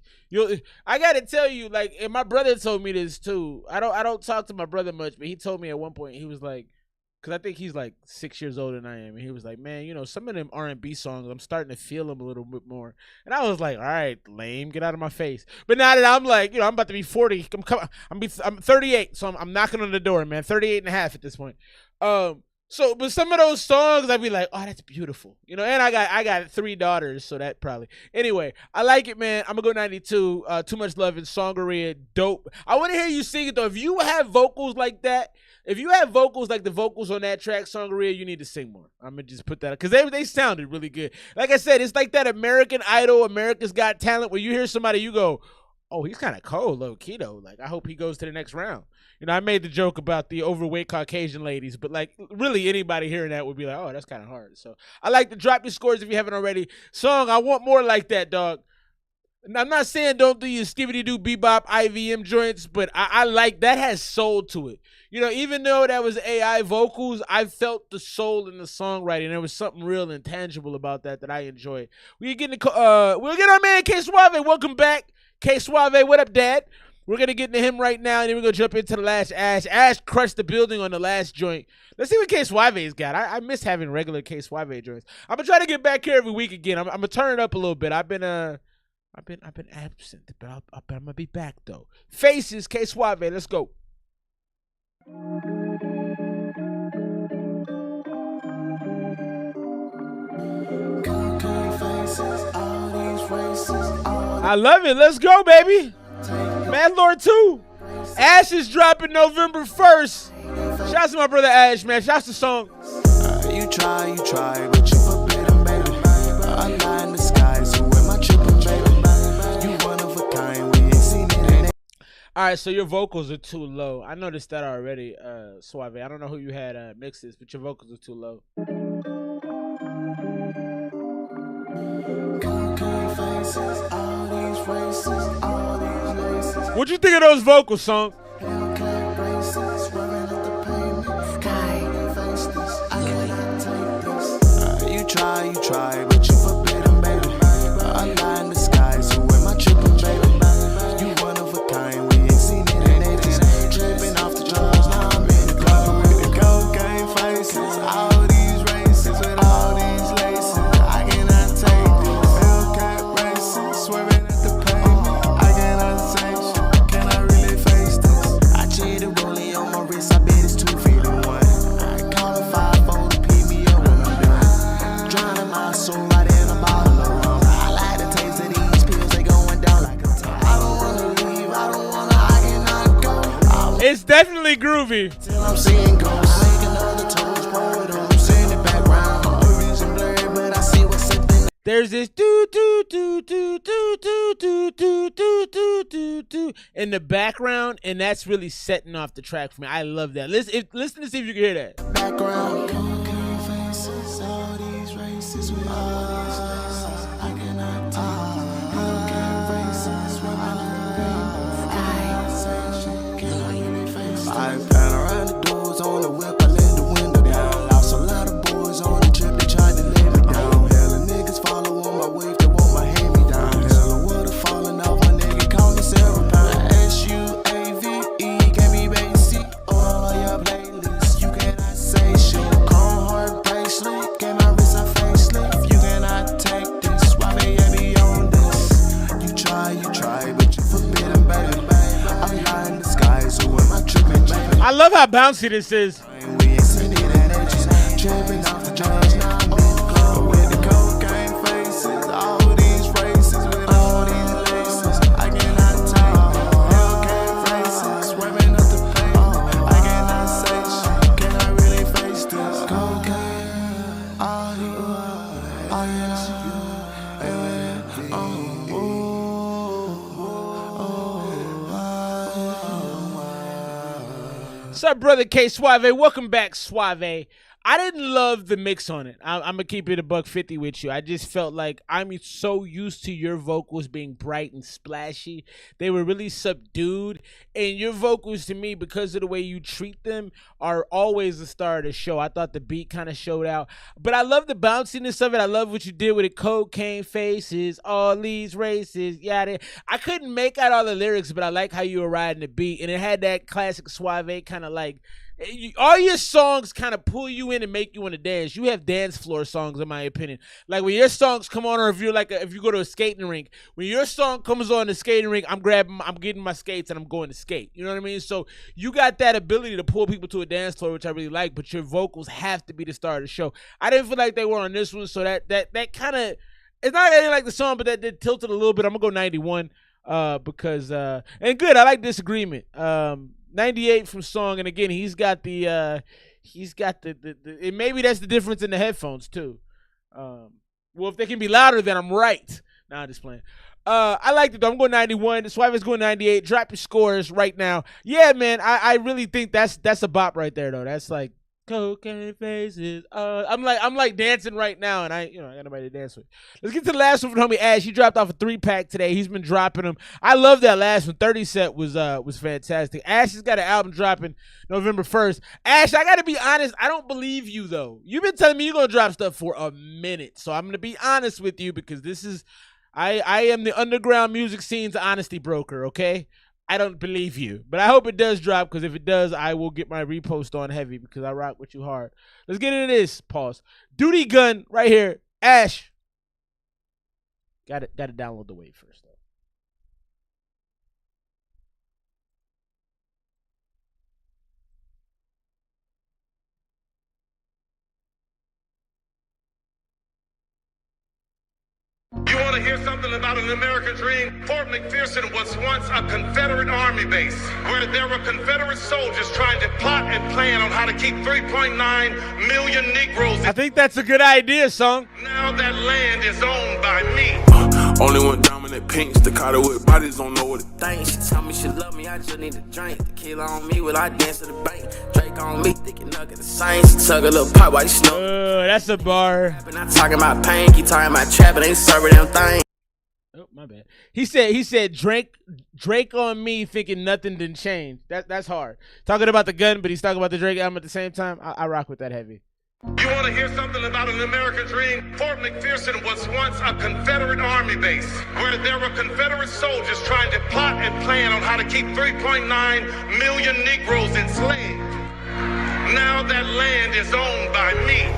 Speaker 1: I gotta tell you, like, and my brother told me this too. I don't talk to my brother much, but he told me at one point, he was like, because I think he's like 6 years older than I am, and he was like, man, you know, some of them R&B songs, I'm starting to feel them a little bit more. And I was like, all right, lame, get out of my face. But now that I'm like, you know, I'm about to be 40, I'm 38, so I'm knocking on the door, man, 38 and a half at this point. So, but some of those songs, I'd be like, oh, that's beautiful. You know, and I got 3 daughters, so that probably. Anyway, I like it, man. I'm going to go 92. Too Much Love in Songaria, dope. I want to hear you sing it, though. If you have vocals like that, if you have vocals like the vocals on that track, Songaria, you need to sing more. I'm going to just put that up. Because they sounded really good. Like I said, it's like that American Idol, America's Got Talent, where you hear somebody, you go, oh, he's kind of cold, low-key, though. Like, I hope he goes to the next round. You know, I made the joke about the overweight Caucasian ladies, but, like, really anybody hearing that would be like, oh, that's kind of hard. So I like to drop your scores if you haven't already. Song, I want more like that, dog. And I'm not saying don't do your skibbity-doo bebop IVM joints, but I like that has soul to it. You know, even though that was AI vocals, I felt the soul in the songwriting. There was something real and tangible about that I enjoyed. We'll get our man K Suave. Welcome back. K Suave, what up, Dad? We're going to get into him right now, and then we're going to jump into the last Ash. Ash crushed the building on the last joint. Let's see what K Suave's got. I miss having regular K Suave joints. I'm going to try to get back here every week again. I'm going to turn it up a little bit. I've been absent, but I'm going to be back, though. Faces, K Suave, let's go. I love it. Let's go, baby. Mad Lord 2. Ash is dropping November 1st. Shouts to my brother Ash, man. Shouts to song.
Speaker 9: You try, but you forbidden, baby. I lie in the sky, so where my tripping, baby. You one of a kind, we ain't seen it.
Speaker 1: All right, so your vocals are too low. I noticed that already, Suave. I don't know who you had mixes, but your vocals are too low. What'd you think of those vocals, song?
Speaker 9: You try, but you forbidden, baby. I lie in the sky, so where my tripping, baby. You one of a kind, we ain't seen it in ages. Tripping off the drugs, now I'm in the club with the cocaine faces. All these races with all these laces. I cannot take this. Hellcat races, swerving at the pavement. I cannot take shit. Can I really face this? I cheated rolling on my wrist. I bet it's 2 feet in one. I call it 5-4 to pick me up when I'm done. Drowning my soul right in a bottle of rum. I like the taste of these pills. They going down like a ton. I don't wanna leave. I cannot go.
Speaker 1: It's definitely groovy.
Speaker 9: Till I'm seeing ghosts. Make another toast, pour it on. See in the background. Vision blurred, but I see what's sitting.
Speaker 1: There's this do do do do do do do do do do do do in the background, and that's really setting off the track for me. I love that. Listen to see if you can hear that.
Speaker 9: Background. Cocaine faces, all these races with all these laces. I cannot take Hellcat races, swimming in the pain. Can I really face it? I pan around the doors on the whip, I let the window down. Lost a lot of boys on the trip, they tried to lay me down. Hella niggas follow on my wave, they want my hand me down. Hella water falling off my nigga, call me Sarah Pound. SUAVE, gave me basic all on your playlist. You cannot say shit. Chrome heart bracelet, gave my wrist a facelift. You cannot take this, why may I be on this? You try, but you forbidden, baby. I'm high in the sky, so when my tripping, baby.
Speaker 1: I love how bouncy this is.
Speaker 9: We ain't seen it in ages. Tripping off the drugs, now I'm in the club with the cocaine faces. All these races with all these laces. I cannot take Hellcat races, swerving up the pavement. I cannot say shit. Can I really face this? Cocaine, all
Speaker 1: What's up, brother K Suave? Welcome back, Suave. I didn't love the mix on it. I'm gonna keep it $150 with you. I just felt like I'm so used to your vocals being bright and splashy. They were really subdued, and your vocals to me, because of the way you treat them, are always the star of the show. I thought the beat kind of showed out, but I love the bounciness of it. I love what you did with it. Cocaine faces, all these races, yada. I couldn't make out all the lyrics, but I like how you were riding the beat, and it had that classic Suave kind of like all your songs kind of pull you in and make you want to dance. You have dance floor songs, in my opinion. Like when your songs come on, or if you're if you go to a skating rink, when your song comes on the skating rink, I'm getting my skates and I'm going to skate. You know what I mean? So you got that ability to pull people to a dance floor, which I really like. But your vocals have to be the star of the show. I didn't feel like they were on this one, so that kind of, it's not really like the song, but that tilted a little bit. I'm gonna go 91 because and good. I like Disagreement. 98 from Song, and again, he's got the and maybe that's the difference in the headphones too. Well, if they can be louder, then I'm right. Nah, I'm just playing. I like it though. I'm going 91. The Swipe is going 98. Drop your scores right now. Yeah, man. I really think that's a bop right there though. That's like cocaine faces. I'm like dancing right now, and I got nobody to dance with. Let's get to the last one from homie Ash. He dropped off a 3-pack today. He's been dropping them. I love that last one. 30 Set was fantastic. Ash has got an album dropping November 1st. Ash, I gotta be honest, I don't believe you though. You've been telling me you're gonna drop stuff for a minute, so I'm gonna be honest with you because this is I am the underground music scene's honesty broker. Okay. I don't believe you, but I hope it does drop, because if it does, I will get my repost on heavy because I rock with you hard. Let's get into this. Pause. Duty Gun right here. Ash. Got to download the wave first, though.
Speaker 12: You want to hear something about an American dream? Fort McPherson was once a Confederate army base where there were Confederate soldiers trying to plot and plan on how to keep 3.9 million Negroes.
Speaker 1: I think that's a good idea, son.
Speaker 12: Now that land is owned by me.
Speaker 13: Only one dominant pink, staccato with bodies don't know what it
Speaker 6: She tell me she love me, I just need a drink. Tequila on me while I dance to the bank. Drake on me, thinking nugget the same. She tug a little pipe while you snow.
Speaker 1: That's a bar.
Speaker 6: Not talking about pain, keep talking about trap, but ain't serving them thing.
Speaker 1: Oh, my bad. He said Drake on me, thinking nothing didn't change. That's hard. Talking about the gun, but he's talking about the Drake album at the same time. I rock with that heavy.
Speaker 12: You want to hear something about an American dream? Fort McPherson was once a Confederate army base where there were Confederate soldiers trying to plot and plan on how to keep 3.9 million Negroes enslaved. Now that land is owned by me.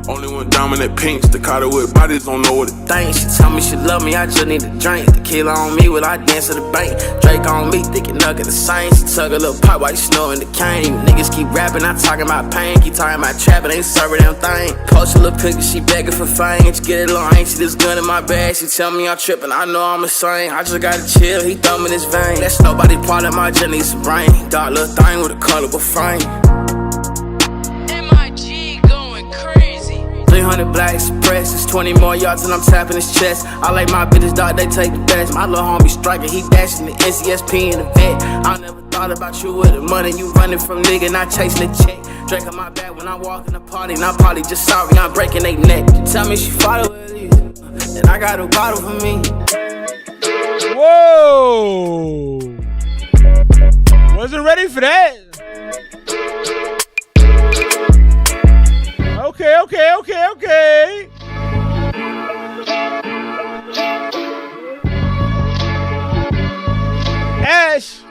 Speaker 13: Only one dominant pink, staccato with bodies don't know what it
Speaker 6: She tell me she love me, I just need a drink. Tequila on me while I dance to the bank. Drake on me, thinking nugget the same. She tug a little pipe while you snowing the cane. You niggas keep rapping, not talking about pain. Keep talking about trap, but ain't serving them thing. Post a little picture, she begging for fame. She get it long, ain't she this gun in my bag. She tell me I'm tripping, I know I'm insane. I just gotta chill, he thumbing his vein. That's nobody part of my journey, some brain. Dark little thing with a colorful frame. 300 black expresses, 20 more yards and I'm tapping his chest. I like my bitches, dog, they take the best. My little homie striker, he dashing the NCSP in the vet. I never thought about you with the money. You running from nigga, not chasing the check. Drink on my back when I walk in the party, and I'm probably just sorry I'm breaking they neck. She tell me she follow with you, and I got a bottle for me.
Speaker 1: Whoa! Wasn't ready for that. Okay. Ash.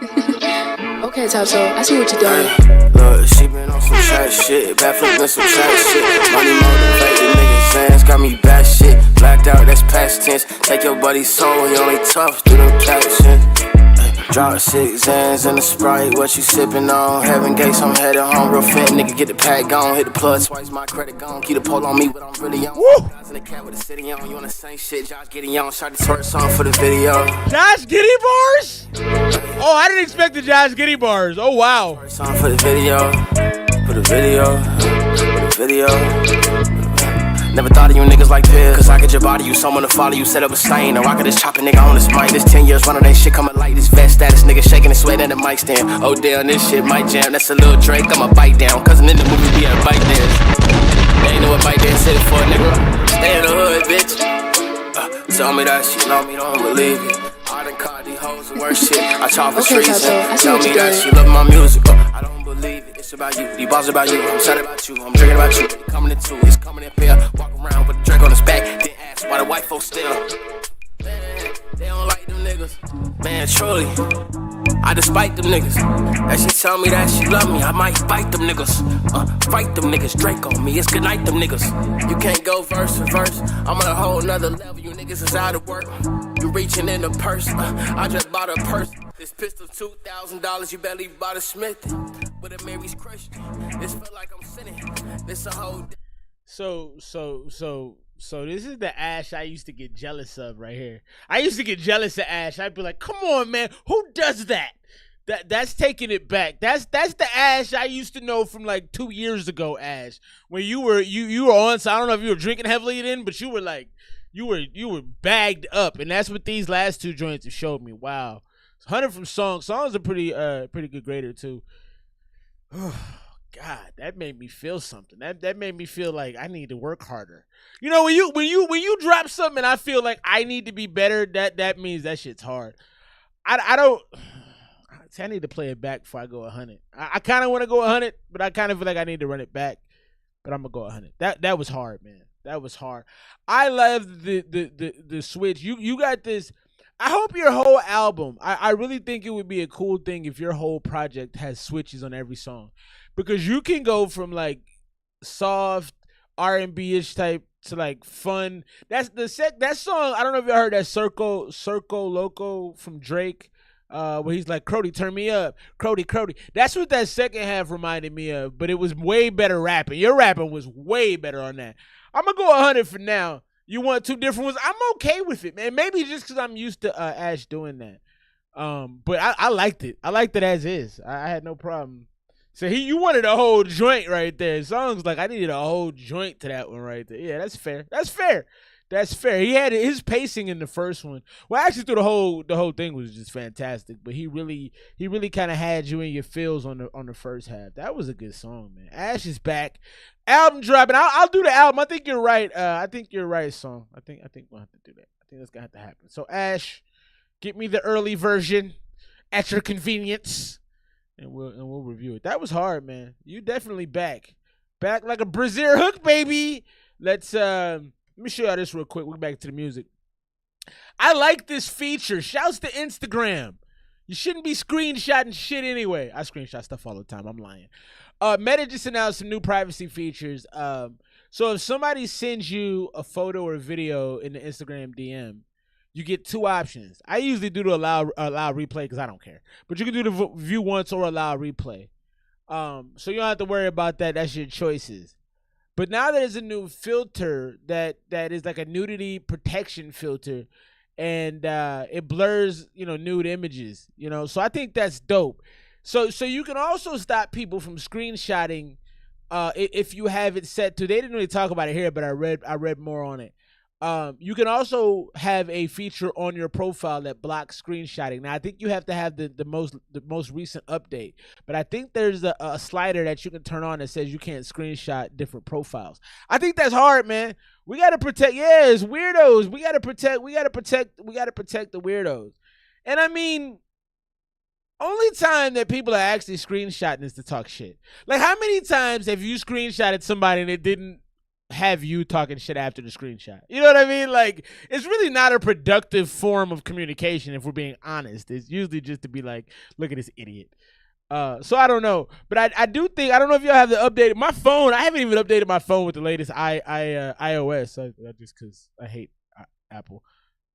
Speaker 14: Okay, Tato, I see what you're doing.
Speaker 6: Look, she been on some chat shit, backflip and some chat shit. Money motivated niggas' ass, got me bad shit. Blacked out, that's past tense. Take your buddy's soul, he only tough, do them captions. Drop 6 Zans in the Sprite, what you sippin' on? Heaven gates, I'm headed home, real fit, nigga, get the pack gone. Hit the plug twice, my credit gone. Keep the pole on me, but I'm really on. Guys in the cat with the city on, you on the same shit. Josh Giddey on, shot the twerk song for the video.
Speaker 1: Josh Giddey bars? Oh, I didn't expect the Josh Giddey bars. Oh, wow.
Speaker 6: Song for the video, for the video, for the video. Never thought of you niggas like this, cause I get your body, you someone to follow you, set up a stain. A rocket is chopping nigga on this mic. This 10 years running, ain't shit coming light. This vest status nigga shaking his sweat at the mic stand. Oh damn, this shit might jam. That's a little Drake, I'ma bite down. Cousin in the movie be at a bite dance. They ain't know what bite dance said for, nigga. Stay in the hood, bitch. Tell me that shit, know me, don't believe it. I done caught these hoes and worse shit. I chop for trees and tell me that she love my music. I don't believe it, it's about you. These balls about you, I'm sad about you. I'm drinking about you. Coming in two, it's coming in pair. Walk around with a drink on his back. Then ask why the white folks still. Man, they don't like them niggas. Man, truly,
Speaker 15: I despite them niggas. That she tell me that she love me, I might fight them niggas. Fight them niggas, Drake on me, it's good night them niggas. You can't go verse for verse, I'm on a whole nother level, you niggas is out of work. You reaching in the purse, I just bought a purse. This pistol $2,000, you barely bought a Smith. With a Mary's Christian, this feel like I'm sinning. This a whole.
Speaker 1: So this is the Ash I used to get jealous of right here. I used to get jealous of Ash. I'd be like, come on, man, who does that? That's taking it back. That's the Ash I used to know from like 2 years ago, Ash. When you were on, so I don't know if you were drinking heavily then, but you were like, you were bagged up, and that's what these last two joints have showed me. Wow. 100 from Song. Song's a pretty good grader too. Oh, God, that made me feel something. That made me feel like I need to work harder. You know, when you drop something and I feel like I need to be better, that means that shit's hard. I don't. I need to play it back before I go 100. I kind of want to go 100, but I kind of feel like I need to run it back. But I'm gonna go 100. That was hard, man. That was hard. I love the switch. You got this. I hope your whole album, I really think it would be a cool thing if your whole project has switches on every song. Because you can go from like soft R&B-ish type to like fun. That song, I don't know if you heard that Circo Loco from Drake, where he's like, Crody, turn me up. Crody. That's what that second half reminded me of, but it was way better rapping. Your rapping was way better on that. I'm going to go 100 for now. You want two different ones? I'm okay with it, man. Maybe just because I'm used to Ash doing that. But I liked it. I liked it as is. I had no problem. So you wanted a whole joint right there. Songs like I needed a whole joint to that one right there. Yeah, that's fair. He had his pacing in the first one. Well, actually, through the whole thing was just fantastic. But he really kind of had you in your feels on the first half. That was a good song, man. Ash is back. Album dropping. I'll do the album. I think you're right. I think you're right, song. I think we'll have to do that. I think that's gonna have to happen. So Ash, get me the early version at your convenience, and we'll review it. That was hard, man. You definitely back like a brazier hook, baby. Let me show y'all this real quick. We'll get back to the music. I like this feature. Shouts to Instagram. You shouldn't be screenshotting shit anyway. I screenshot stuff all the time. I'm lying. Meta just announced some new privacy features. So if somebody sends you a photo or video in the Instagram DM, you get two options. I usually do the allow replay because I don't care. But you can do the view once or allow replay. So you don't have to worry about that. That's your choices. But now there's a new filter that is like a nudity protection filter, and it blurs, nude images, So I think that's dope. So you can also stop people from screenshotting if you have it set to. They didn't really talk about it here, but I read more on it. You can also have a feature on your profile that blocks screenshotting. Now I think you have to have the most recent update, but I think there's a slider that you can turn on that says you can't screenshot different profiles. I think that's hard, man. We gotta protect. Yeah, it's weirdos. We gotta protect the weirdos. And I mean, only time that people are actually screenshotting is to talk shit. Like, how many times have you screenshotted somebody and it didn't have you talking shit after the screenshot? You know what I mean? Like, it's really not a productive form of communication if we're being honest. It's usually just to be like, look at this idiot. So I don't know, but I do think, I don't know if y'all have the updated my phone. I haven't even updated my phone with the latest iOS. I just because I hate Apple.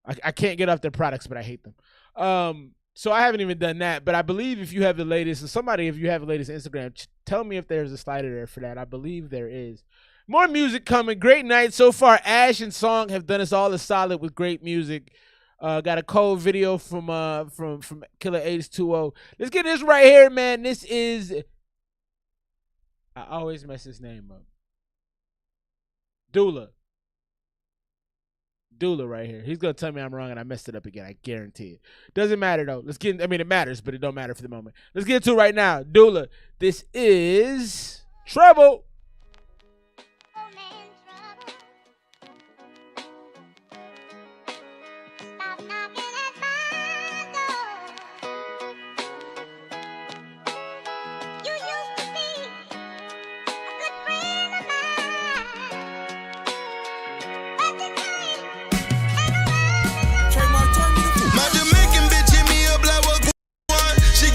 Speaker 1: I can't get off their products, but I hate them. So I haven't even done that, but I believe if you have the latest, and somebody, if you have the latest Instagram, tell me if there's a slider there for that. I believe there is. More music coming. Great night so far. Ash and Song have done us all a solid with great music. Got a cold video from Killer H2O. Let's get this right here, man. This is, I always mess his name up. Dula right here. He's gonna tell me I'm wrong and I messed it up again. I guarantee it. Doesn't matter though. It matters, but it don't matter for the moment. Let's get into it right now. Dula. This is Trouble.
Speaker 9: My Jamaican bitch hit me up like what one. She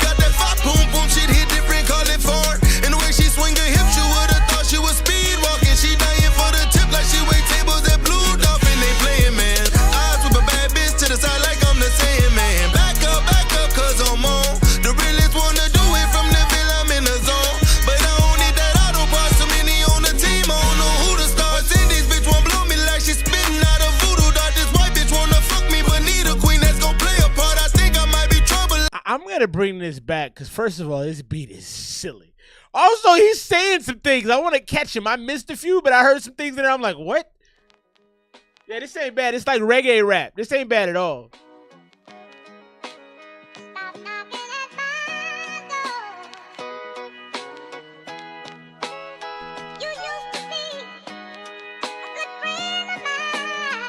Speaker 1: gotta bring this back because first of all, this beat is silly. Also, he's saying some things. I want to catch him. I missed a few, but I heard some things in there. I'm like, what? Yeah, this ain't bad. It's like reggae rap. This ain't bad at all.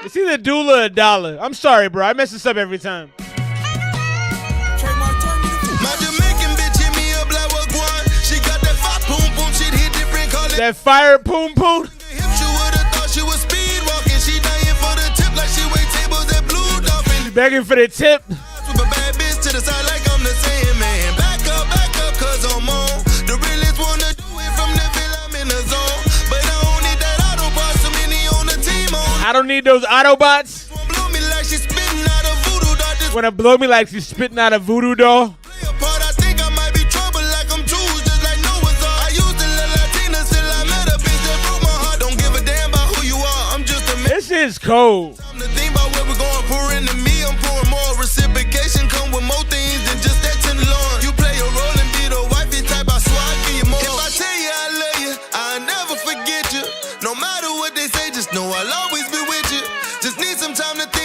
Speaker 1: It's either Dula or Dollar. I'm sorry, bro. I mess this up every time. That fire poom poom. She begging for the tip. I don't need those Autobots. Wanna blow me like she's spitting out a voodoo doll. This is cold.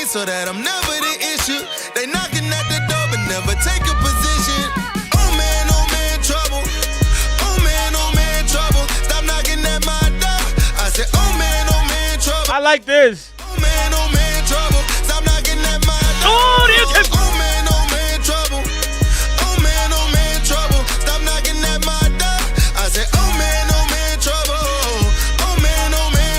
Speaker 9: So that I'm never the issue. They knocking at the door but never take a position. Oh man, trouble. Oh man, trouble. Stop knocking at my door. I said, oh man, trouble.
Speaker 1: I like this.
Speaker 9: Oh man, trouble. Stop knocking at my door.
Speaker 1: Oh, this is
Speaker 9: oh man, trouble. Oh man, trouble. Stop knocking at my door. I said, oh man, trouble. Oh man,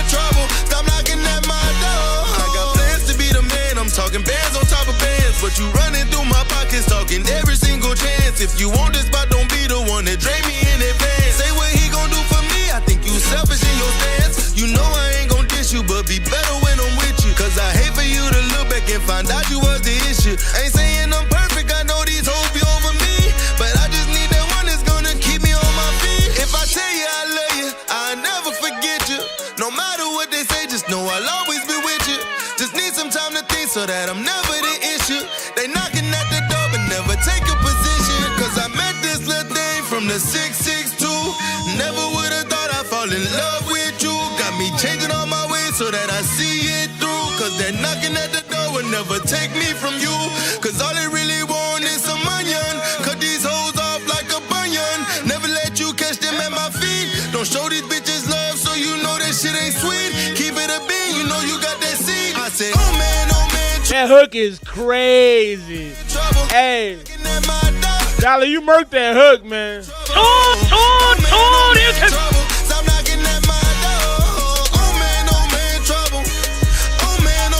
Speaker 9: trouble. Stop knocking at my door. I got plans to be the man. I'm talking bands on top of bands, but you running through my pockets, talking every single chance. If you want this spot, don't be the one that drain me in advance. Say what he gon' do for me. I think you selfish in your stance. You know I ain't gon' dish you, but be better when I'm with you. Cause I hate for you to look back and find out you was the issue. Ain't saying I'm perfect, I know these hoes be over me, but I just need that one that's gonna keep me on my feet. If I tell you I love you, I'll never forget you. No matter what they say, just know I'll always be with you. Just need some time to think so that I'm never the issue. They knocking at the door but never take a position. Cause I met this little thing from the 662. Never would've thought I'd fall in love with you. Got me changing all my ways so that I see it through. Cause they're knocking at the door will never take me from you. Cause all they really want is some onion. Cut these hoes off like a bunion. Never let you catch them at my feet. Don't show these bitches love so you know that shit ain't sweet. Keep it a bean, you know you got that seed. I said, oh man,
Speaker 1: that hook is crazy. Hey, Dollar, you murked that hook, man.
Speaker 9: Stop knocking at my door. Oh man, trouble. Oh man,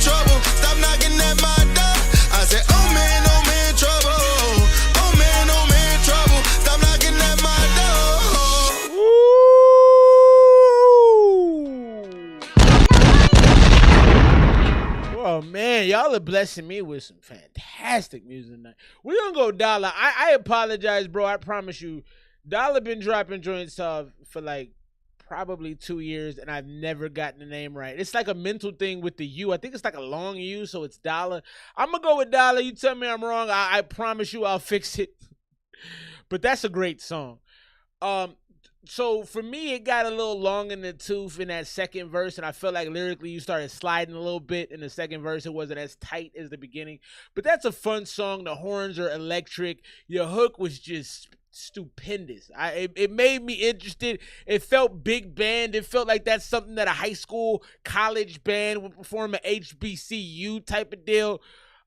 Speaker 9: trouble. Stop knocking at my door. I said, oh man, trouble. Oh man, trouble. Stop knocking at my door.
Speaker 1: Oh man, y'all are blessing me with some fantastic music tonight. We're gonna go Dollar. I apologize, bro. I promise you. Dollar been dropping joints for like probably 2 years, and I've never gotten the name right. It's like a mental thing with the U. I think it's like a long U, so it's Dollar. I'm gonna go with Dollar. You tell me I'm wrong. I promise you I'll fix it. But that's a great song. So for me, it got a little long in the tooth in that second verse, and I felt like lyrically you started sliding a little bit in the second verse. It wasn't as tight as the beginning, but that's a fun song. The horns are electric. Your hook was just stupendous. It made me interested. It felt big band. It felt like that's something that a high school, college band would perform, an HBCU type of deal.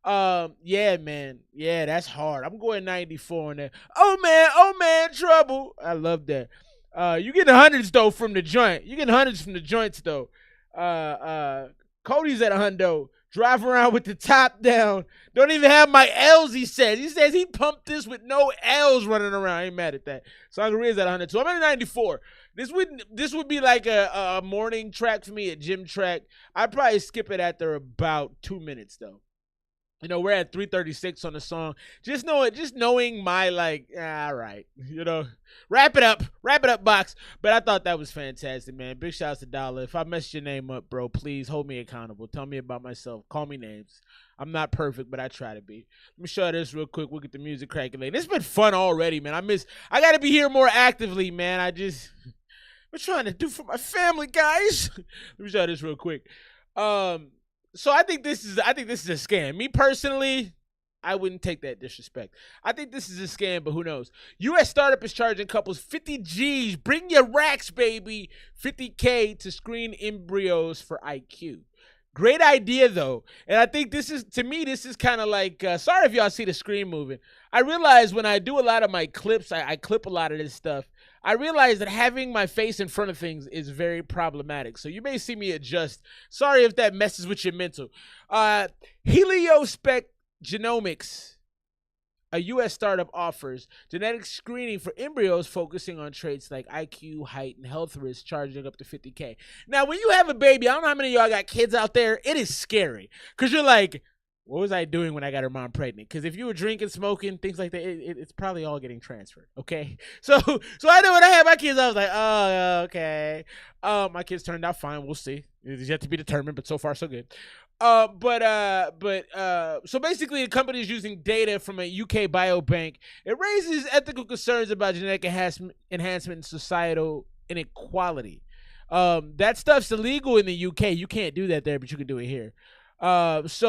Speaker 1: Yeah, man. Yeah, that's hard. I'm going 94 on that. Oh man, trouble. I love that. You getting hundreds though from the joint. You getting hundreds from the joints though. Cody's at a hundo. Drive around with the top down. Don't even have my L's, he says. He says he pumped this with no L's running around. I ain't mad at that. Sangria's at 102. I'm at 94. This would be like a morning track for me, a gym track. I'd probably skip it after about 2 minutes though. You know, we're at 3:36 on the song. Just knowing my like, all right, you know, wrap it up, box. But I thought that was fantastic, man. Big shouts to Dollar. If I messed your name up, bro, please hold me accountable. Tell me about myself. Call me names. I'm not perfect, but I try to be. Let me show you this real quick. We'll get the music cracking. It's been fun already, man. I got to be here more actively, man. We're trying to do for my family, guys. Let me show you this real quick. So I think this is a scam. Me personally, I wouldn't take that disrespect. I think this is a scam, but who knows? U.S. startup is charging couples 50 G's. Bring your racks, baby. 50K to screen embryos for IQ. Great idea, though. And I think this is kind of like, sorry if y'all see the screen moving. I realize when I do a lot of my clips, I clip a lot of this stuff. I realize that having my face in front of things is very problematic. So you may see me adjust. Sorry if that messes with your mental. Heliospec Genomics, a U.S. startup, offers genetic screening for embryos focusing on traits like IQ, height, and health risks, charging up to 50K. Now, when you have a baby, I don't know how many of y'all got kids out there. It is scary because you're like, what was I doing when I got her mom pregnant? Because if you were drinking, smoking, things like that, it's probably all getting transferred, okay? So I know when I had my kids, I was like, oh, okay. My kids turned out fine. We'll see. It's yet to be determined, but so far, so good. So basically, the company is using data from a UK biobank. It raises ethical concerns about genetic enhancement and societal inequality. That stuff's illegal in the UK. You can't do that there, but you can do it here. It's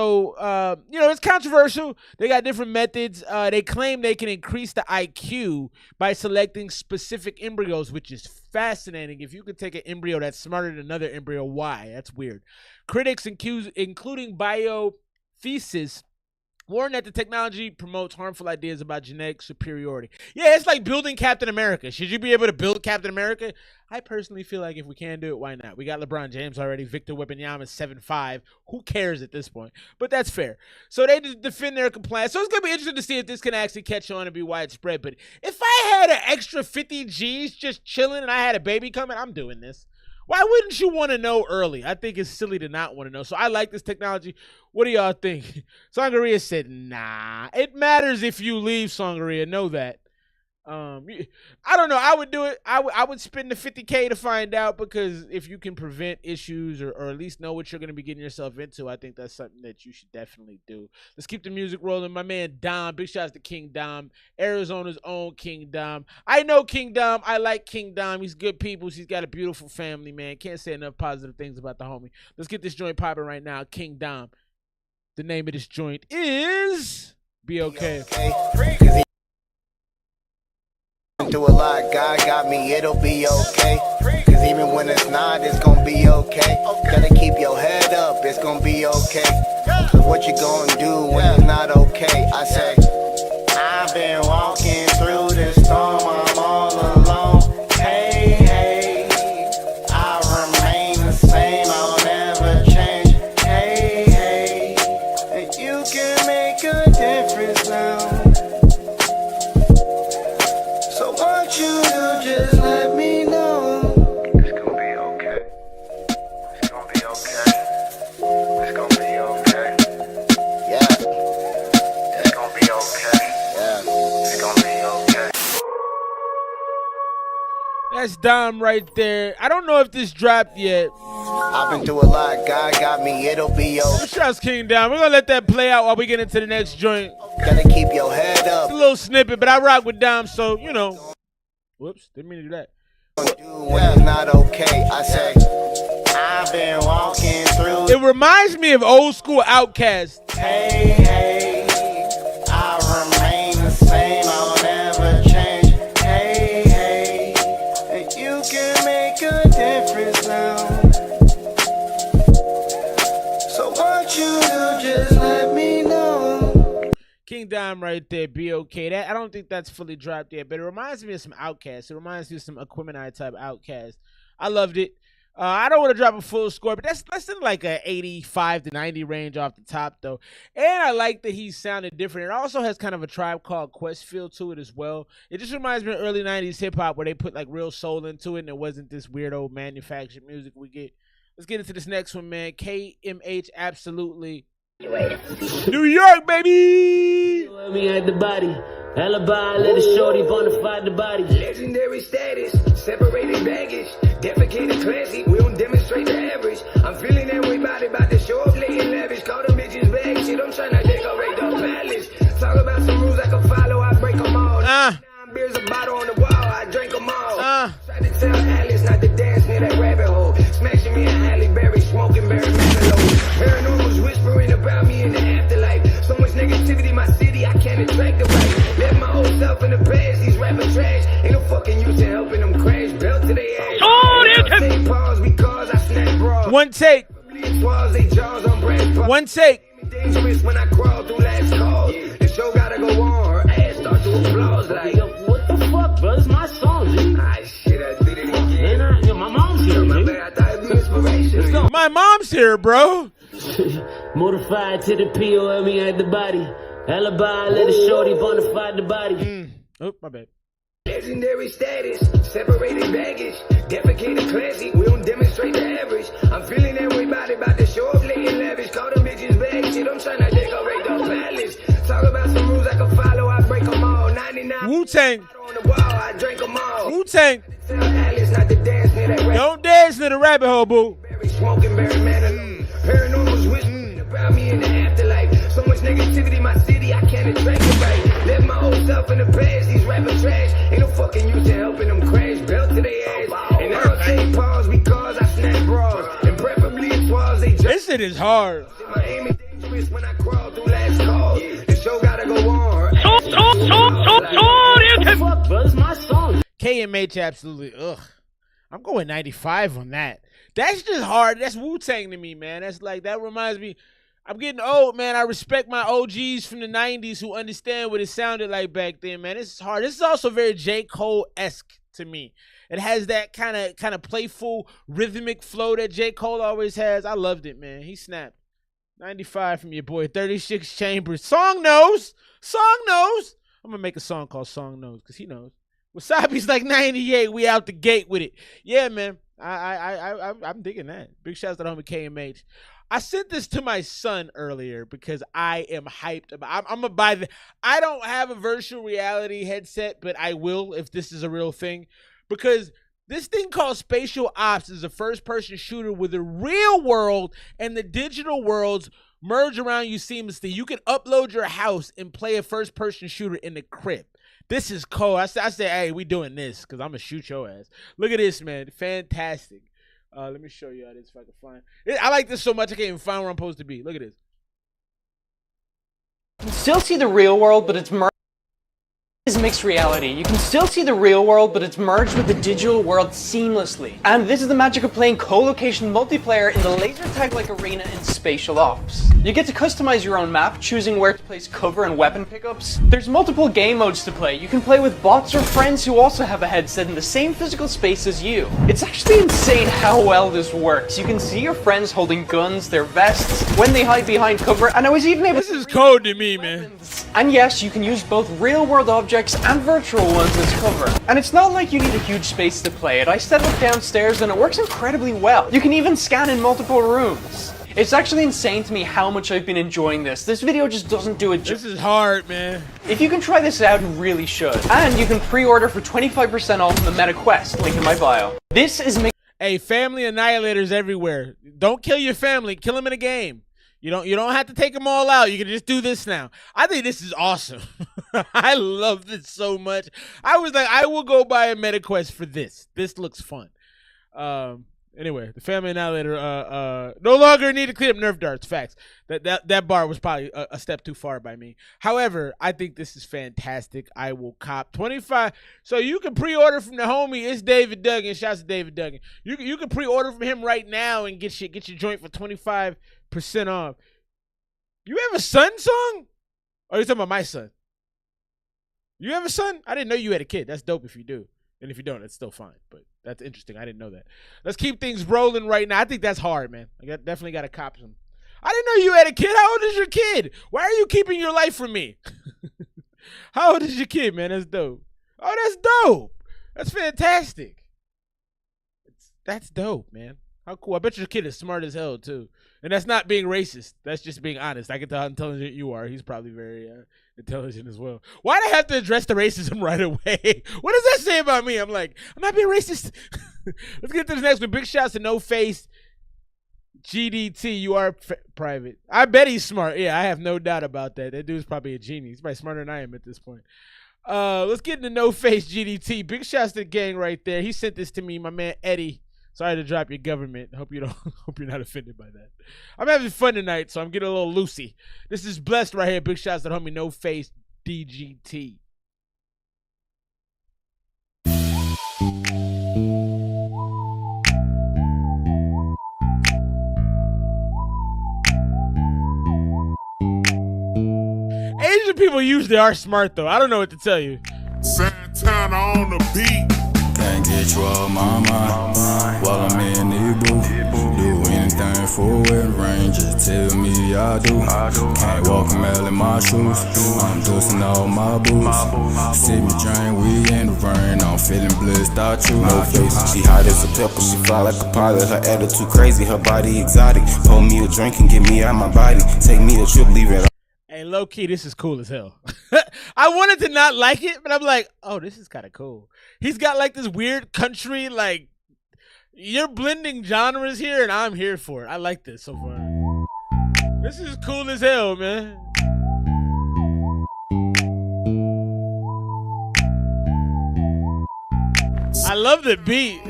Speaker 1: controversial. They got different methods. They claim they can increase the IQ by selecting specific embryos, which is fascinating. If you could take an embryo that's smarter than another embryo, why? That's weird. Critics, including Biothesis, warn that the technology promotes harmful ideas about genetic superiority. Yeah, it's like building Captain America. Should you be able to build Captain America? I personally feel like if we can do it, why not? We got LeBron James already. Victor Wembanyama 7'5". Who cares at this point? But that's fair. So they just defend their compliance. So it's going to be interesting to see if this can actually catch on and be widespread. But if I had an extra 50 G's just chilling and I had a baby coming, I'm doing this. Why wouldn't you want to know early? I think it's silly to not want to know. So I like this technology. What do y'all think? Sangaria said, nah. It matters if you leave, Sangaria. Know that. I don't know. I would do it. I would spend the 50K to find out, because if you can prevent issues or at least know what you're going to be getting yourself into, I think that's something that you should definitely do. Let's keep the music rolling. My man Dom, big shouts to King Dom, Arizona's own King Dom. I know King Dom. I like King Dom. He's good people. He's got a beautiful family, man. Can't say enough positive things about the homie. Let's get this joint popping right now. King Dom. The name of this joint is Be Okay.
Speaker 16: Do a lot, God got me, it'll be okay. Cause even when it's not, it's gonna be okay. Gotta keep your head up, it's gonna be okay. Cause what you gonna do when it's not okay? I say, I've been walking through this storm, I'm all alone. Hey, hey, I remain the same, I'll never change. Hey, hey, and you can make a difference now. You just let me know. It's gonna be okay. It's gonna be okay. It's gonna be okay. Yeah. It's gonna be okay. Yeah. It's gonna be okay.
Speaker 1: That's Dom right there. I don't know if this dropped yet.
Speaker 16: I've been through a lot. God got me. It'll be okay.
Speaker 1: Shouts King Dom. We're gonna let that play out while we get into the next joint.
Speaker 16: Gotta keep your head up.
Speaker 1: It's a little snippet, but I rock with Dom, so you know. Whoops, didn't mean to do that.
Speaker 16: When it's not okay, I say, I've been walking through.
Speaker 1: It reminds me of old school Outkast.
Speaker 16: Hey, hey, I remain the same, I'll never change. Hey, hey, and you can make a difference now. So what you do, just let me know.
Speaker 1: King Dom right there, Be Okay. That I don't think that's fully dropped yet, but it reminds me of some Outkast. It reminds me of some Aquemini type Outkast. I loved it. I don't want to drop a full score, but that's in like a 85 to 90 range off the top, though. And I like that he sounded different. It also has kind of a Tribe Called Quest feel to it as well. It just reminds me of early 90s hip-hop where they put like real soul into it, and it wasn't this weird old manufactured music we get. Let's get into this next one, man. KMH Absolutely. New York, baby.
Speaker 17: Me at the body. Alibi, let a shorty bonafide the body. Legendary status, separated baggage, defecated classy. We don't demonstrate the average. I'm feeling that way about the show up laying lavish. Call them bitches bag shit. I'm trying to decorate the palace. Talk about some rules I can follow. I break them all. 9 beers, a bottle on the wall. I drink them all. Try to tell Alice not to dance near that rabbit hole. Smashing me in Halle Berry, smoking Barry Manilow. Paranormals whispering about me in the afterlife. So much negativity in my city, I can't attract the right. Left my old self in the past, these rapping trash. Ain't no fucking use in helping them crash. Belt to their ass. Take pause because I snap bras.
Speaker 1: One take. One take.
Speaker 17: Dangerous when I crawl through last calls. The show gotta go on. Her ass start to applause like, what the fuck, bro? It's my song, G. Ah, shit, I did it again. My mom's here, man. I thought it'd be inspiration.
Speaker 1: My mom's here, bro.
Speaker 17: Mortified to the POM at the body. Alibi, let a shorty bonafide the body.
Speaker 1: Oh, my bad.
Speaker 17: Legendary status, separated baggage, defecated classy. We don't demonstrate the average. I'm feeling that way about the show up laying lavish. Call them bitches bag shit. I'm trying to decorate the palace. Talk about some rules I can follow. I break them all. 99
Speaker 1: Wu-Tang.
Speaker 17: On the wall, I drink them all.
Speaker 1: Wu-Tang.
Speaker 17: Tell Alice not to dance near that rabbit.
Speaker 1: Don't dance near the rabbit hole, boo.
Speaker 17: Smoking Barry Manilow. Paranormals whispering about me in the afterlife. So much negativity in my city, I can't attract the right. Left my old self in the past, these rapping trash. Ain't no fucking use in helping them crash. Belt to their ass. And I'll take pause because I snap bras. And preferably it's walls they just.
Speaker 1: This shit is hard.
Speaker 17: My aim is dangerous when I crawl through last calls. The show gotta go on. Fuck, bro, it's my song.
Speaker 1: KMH absolutely. Ugh. I'm going 95 on that. That's just hard. That's Wu-Tang to me, man. That's like, that reminds me. I'm getting old, man. I respect my OGs from the 90s who understand what it sounded like back then, man. This is hard. This is also very J. Cole-esque to me. It has that kind of playful, rhythmic flow that J. Cole always has. I loved it, man. He snapped. 95 from your boy. 36 Chambers. Song knows. Song knows. I'm going to make a song called Song Knows because he knows. Wasabi's like 98. We out the gate with it. Yeah, man. I'm digging that. Big shouts to the homie KMH. I sent this to my son earlier because I am hyped about. I'm gonna buy the. I don't have a virtual reality headset, but I will if this is a real thing, because this thing called Spatial Ops is a first-person shooter where the real world and the digital worlds merge around you seamlessly. You can upload your house and play a first-person shooter in the crib. This is cool. I say, hey, we doing this because I'm gonna shoot your ass. Look at this, man. Fantastic. Let me show you how this if I can find it. I like this so much I can't even find where I'm supposed to be. Look at this.
Speaker 18: You can still see the real world, but it's merged. Is mixed reality. You can still see the real world, but it's merged with the digital world seamlessly. And this is the magic of playing co-location multiplayer in the laser tag-like arena in Spatial Ops. You get to customize your own map, choosing where to place cover and weapon pickups. There's multiple game modes to play. You can play with bots or friends who also have a headset in the same physical space as you. It's actually insane how well this works. You can see your friends holding guns, their vests, when they hide behind cover, and I was even able to—
Speaker 1: This is code to me, man.
Speaker 18: And yes, you can use both real-world objects and virtual ones as cover. And it's not like you need a huge space to play it. I set it up downstairs and it works incredibly well. You can even scan in multiple rooms. It's actually insane to me how much I've been enjoying this. This video just doesn't do it.
Speaker 1: This is hard, man.
Speaker 18: If you can try this out, you really should. And you can pre-order for 25% off in the Meta Quest, link in my bio. This is—
Speaker 1: Hey, family annihilators everywhere. Don't kill your family. Kill them in a game. You don't have to take them all out. You can just do this now. I think this is awesome. I love this so much. I was like, I will go buy a MetaQuest for this. This looks fun. Anyway, the family annihilator no longer need to clean up Nerf darts. Facts. That bar was probably a step too far by me. However, I think this is fantastic. I will cop 25. So you can pre-order from the homie. It's David Duggan. Shouts to David Duggan. You can pre-order from him right now and get your joint for 25% off. You have a son song? Or are you talking about my son? You have a son? I didn't know you had a kid. That's dope if you do. And if you don't, it's still fine. But that's interesting. I didn't know that. Let's keep things rolling right now. I think that's hard, man. I definitely got to cop some. I didn't know you had a kid. How old is your kid? Why are you keeping your life from me? How old is your kid, man? That's dope. Oh, that's dope. That's fantastic. That's dope, man. How cool. I bet your kid is smart as hell, too. And that's not being racist. That's just being honest. I can tell how intelligent you are. He's probably very intelligent as well. Why do I have to address the racism right away? What does that say about me? I'm like, I'm not being racist. Let's get to this next one. Big shouts to No Face GDT. You are private. I bet he's smart. Yeah, I have no doubt about that. That dude's probably a genius. He's probably smarter than I am at this point. Let's get into No Face GDT. Big shouts to the gang right there. He sent this to me, my man Eddie. Sorry to drop your government. Hope you're not offended by that. I'm having fun tonight, so I'm getting a little loosey. This is blessed right here. Big shouts to the homie No Face DGT. Asian people usually are smart though. I don't know what to tell you.
Speaker 13: Santana on the beat.
Speaker 19: Can't get you off my mind while I'm in the booth. Do anything for it, rain, just tell me I do. Can't walk a mile in my shoes. I'm dusting all my boots. See me drain, we in the rain. I'm feeling blessed out you.
Speaker 20: No face, she hot as a pepper. She fly like a pilot. Her attitude crazy, her body exotic. Pour me a drink and get me out my body. Take me a trip, leave it.
Speaker 1: Hey, low key, this is cool as hell. I wanted to not like it, but I'm like, oh, this is kind of cool. He's got like this weird country, like, you're blending genres here, and I'm here for it. I like this so far. This is cool as hell, man. I love the beat.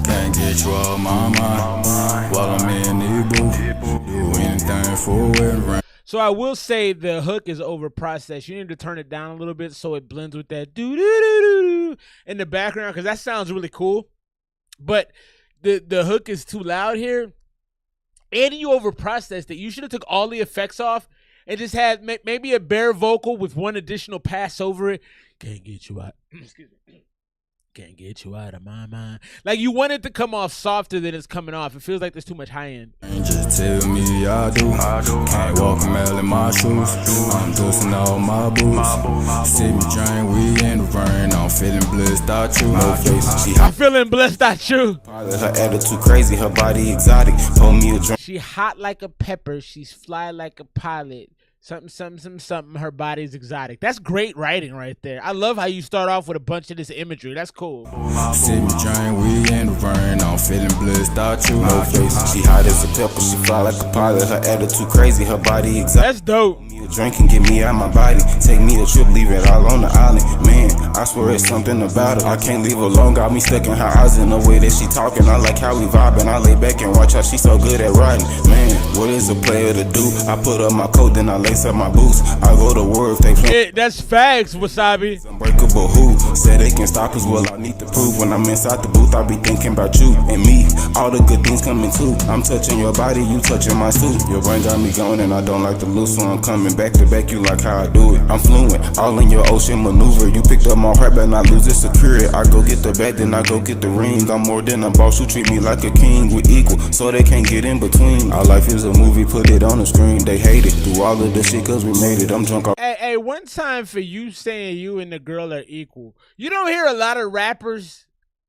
Speaker 19: Can't get you off my mind while I'm in the booth. Do anything for it, rain.
Speaker 1: So I will say the hook is over processed. You need to turn it down a little bit so it blends with that doo doo doo doo in the background, because that sounds really cool. But the hook is too loud here, and you over processed it. You should have took all the effects off and just had maybe a bare vocal with one additional pass over it. Can't get you out. Excuse me. Can't get you out of my mind. Like, you want it to come off softer than it's coming off. It feels like there's too much high end.
Speaker 19: Just tell me I do. Can't walk a mile in my shoes. I'm dusting all my boots. See me drain, we in the rain. I'm feeling blessed out you.
Speaker 20: No face, she
Speaker 1: I'm feeling blessed out you.
Speaker 20: Her attitude crazy, her body exotic. Pour me a drink.
Speaker 1: She hot like a pepper. She's fly like a pilot. Something. Her body's exotic. That's great writing right there. I love how you start off with a bunch of this imagery. That's cool.
Speaker 19: See me drain, we in the rain. I'm feeling blessed out you.
Speaker 20: No face, she hot as a pepper. She fly like a pilot. Her attitude crazy, her body exotic.
Speaker 1: That's dope.
Speaker 20: Me a drink and get me out my body. Take me a trip, leave it all on the island. Man, I swear it's something about her. I can't leave her alone. Got me stuck in her eyes in the way that she talking. I like how we vibing. I lay back and watch how she so good at riding. Man, what is a player to do? I put up my coat, then I lace up my boots. I go to war if they play.
Speaker 1: That's facts, Wasabi.
Speaker 20: Unbreakable who said they can stop us? Well, I need to prove. When I'm inside the booth, I be thinking about you and me. All the good things coming too. I'm touching your body, you touching my suit. Your brain got me going and I don't like to lose, so I'm coming back to back you like how I do it. I'm fluent, all in your ocean maneuver. You picked up my heart, but not lose it, secure it. I go get the bag, then I go get the ring. I'm more than a boss, you treat me like a king. We equal, so they can't get in between. Our life is a movie, put it on the screen. They hate it, do all of the shit cause we made it. I'm drunk off.
Speaker 1: Hey, one time for you saying you and the girl are equal. You don't hear a lot of rappers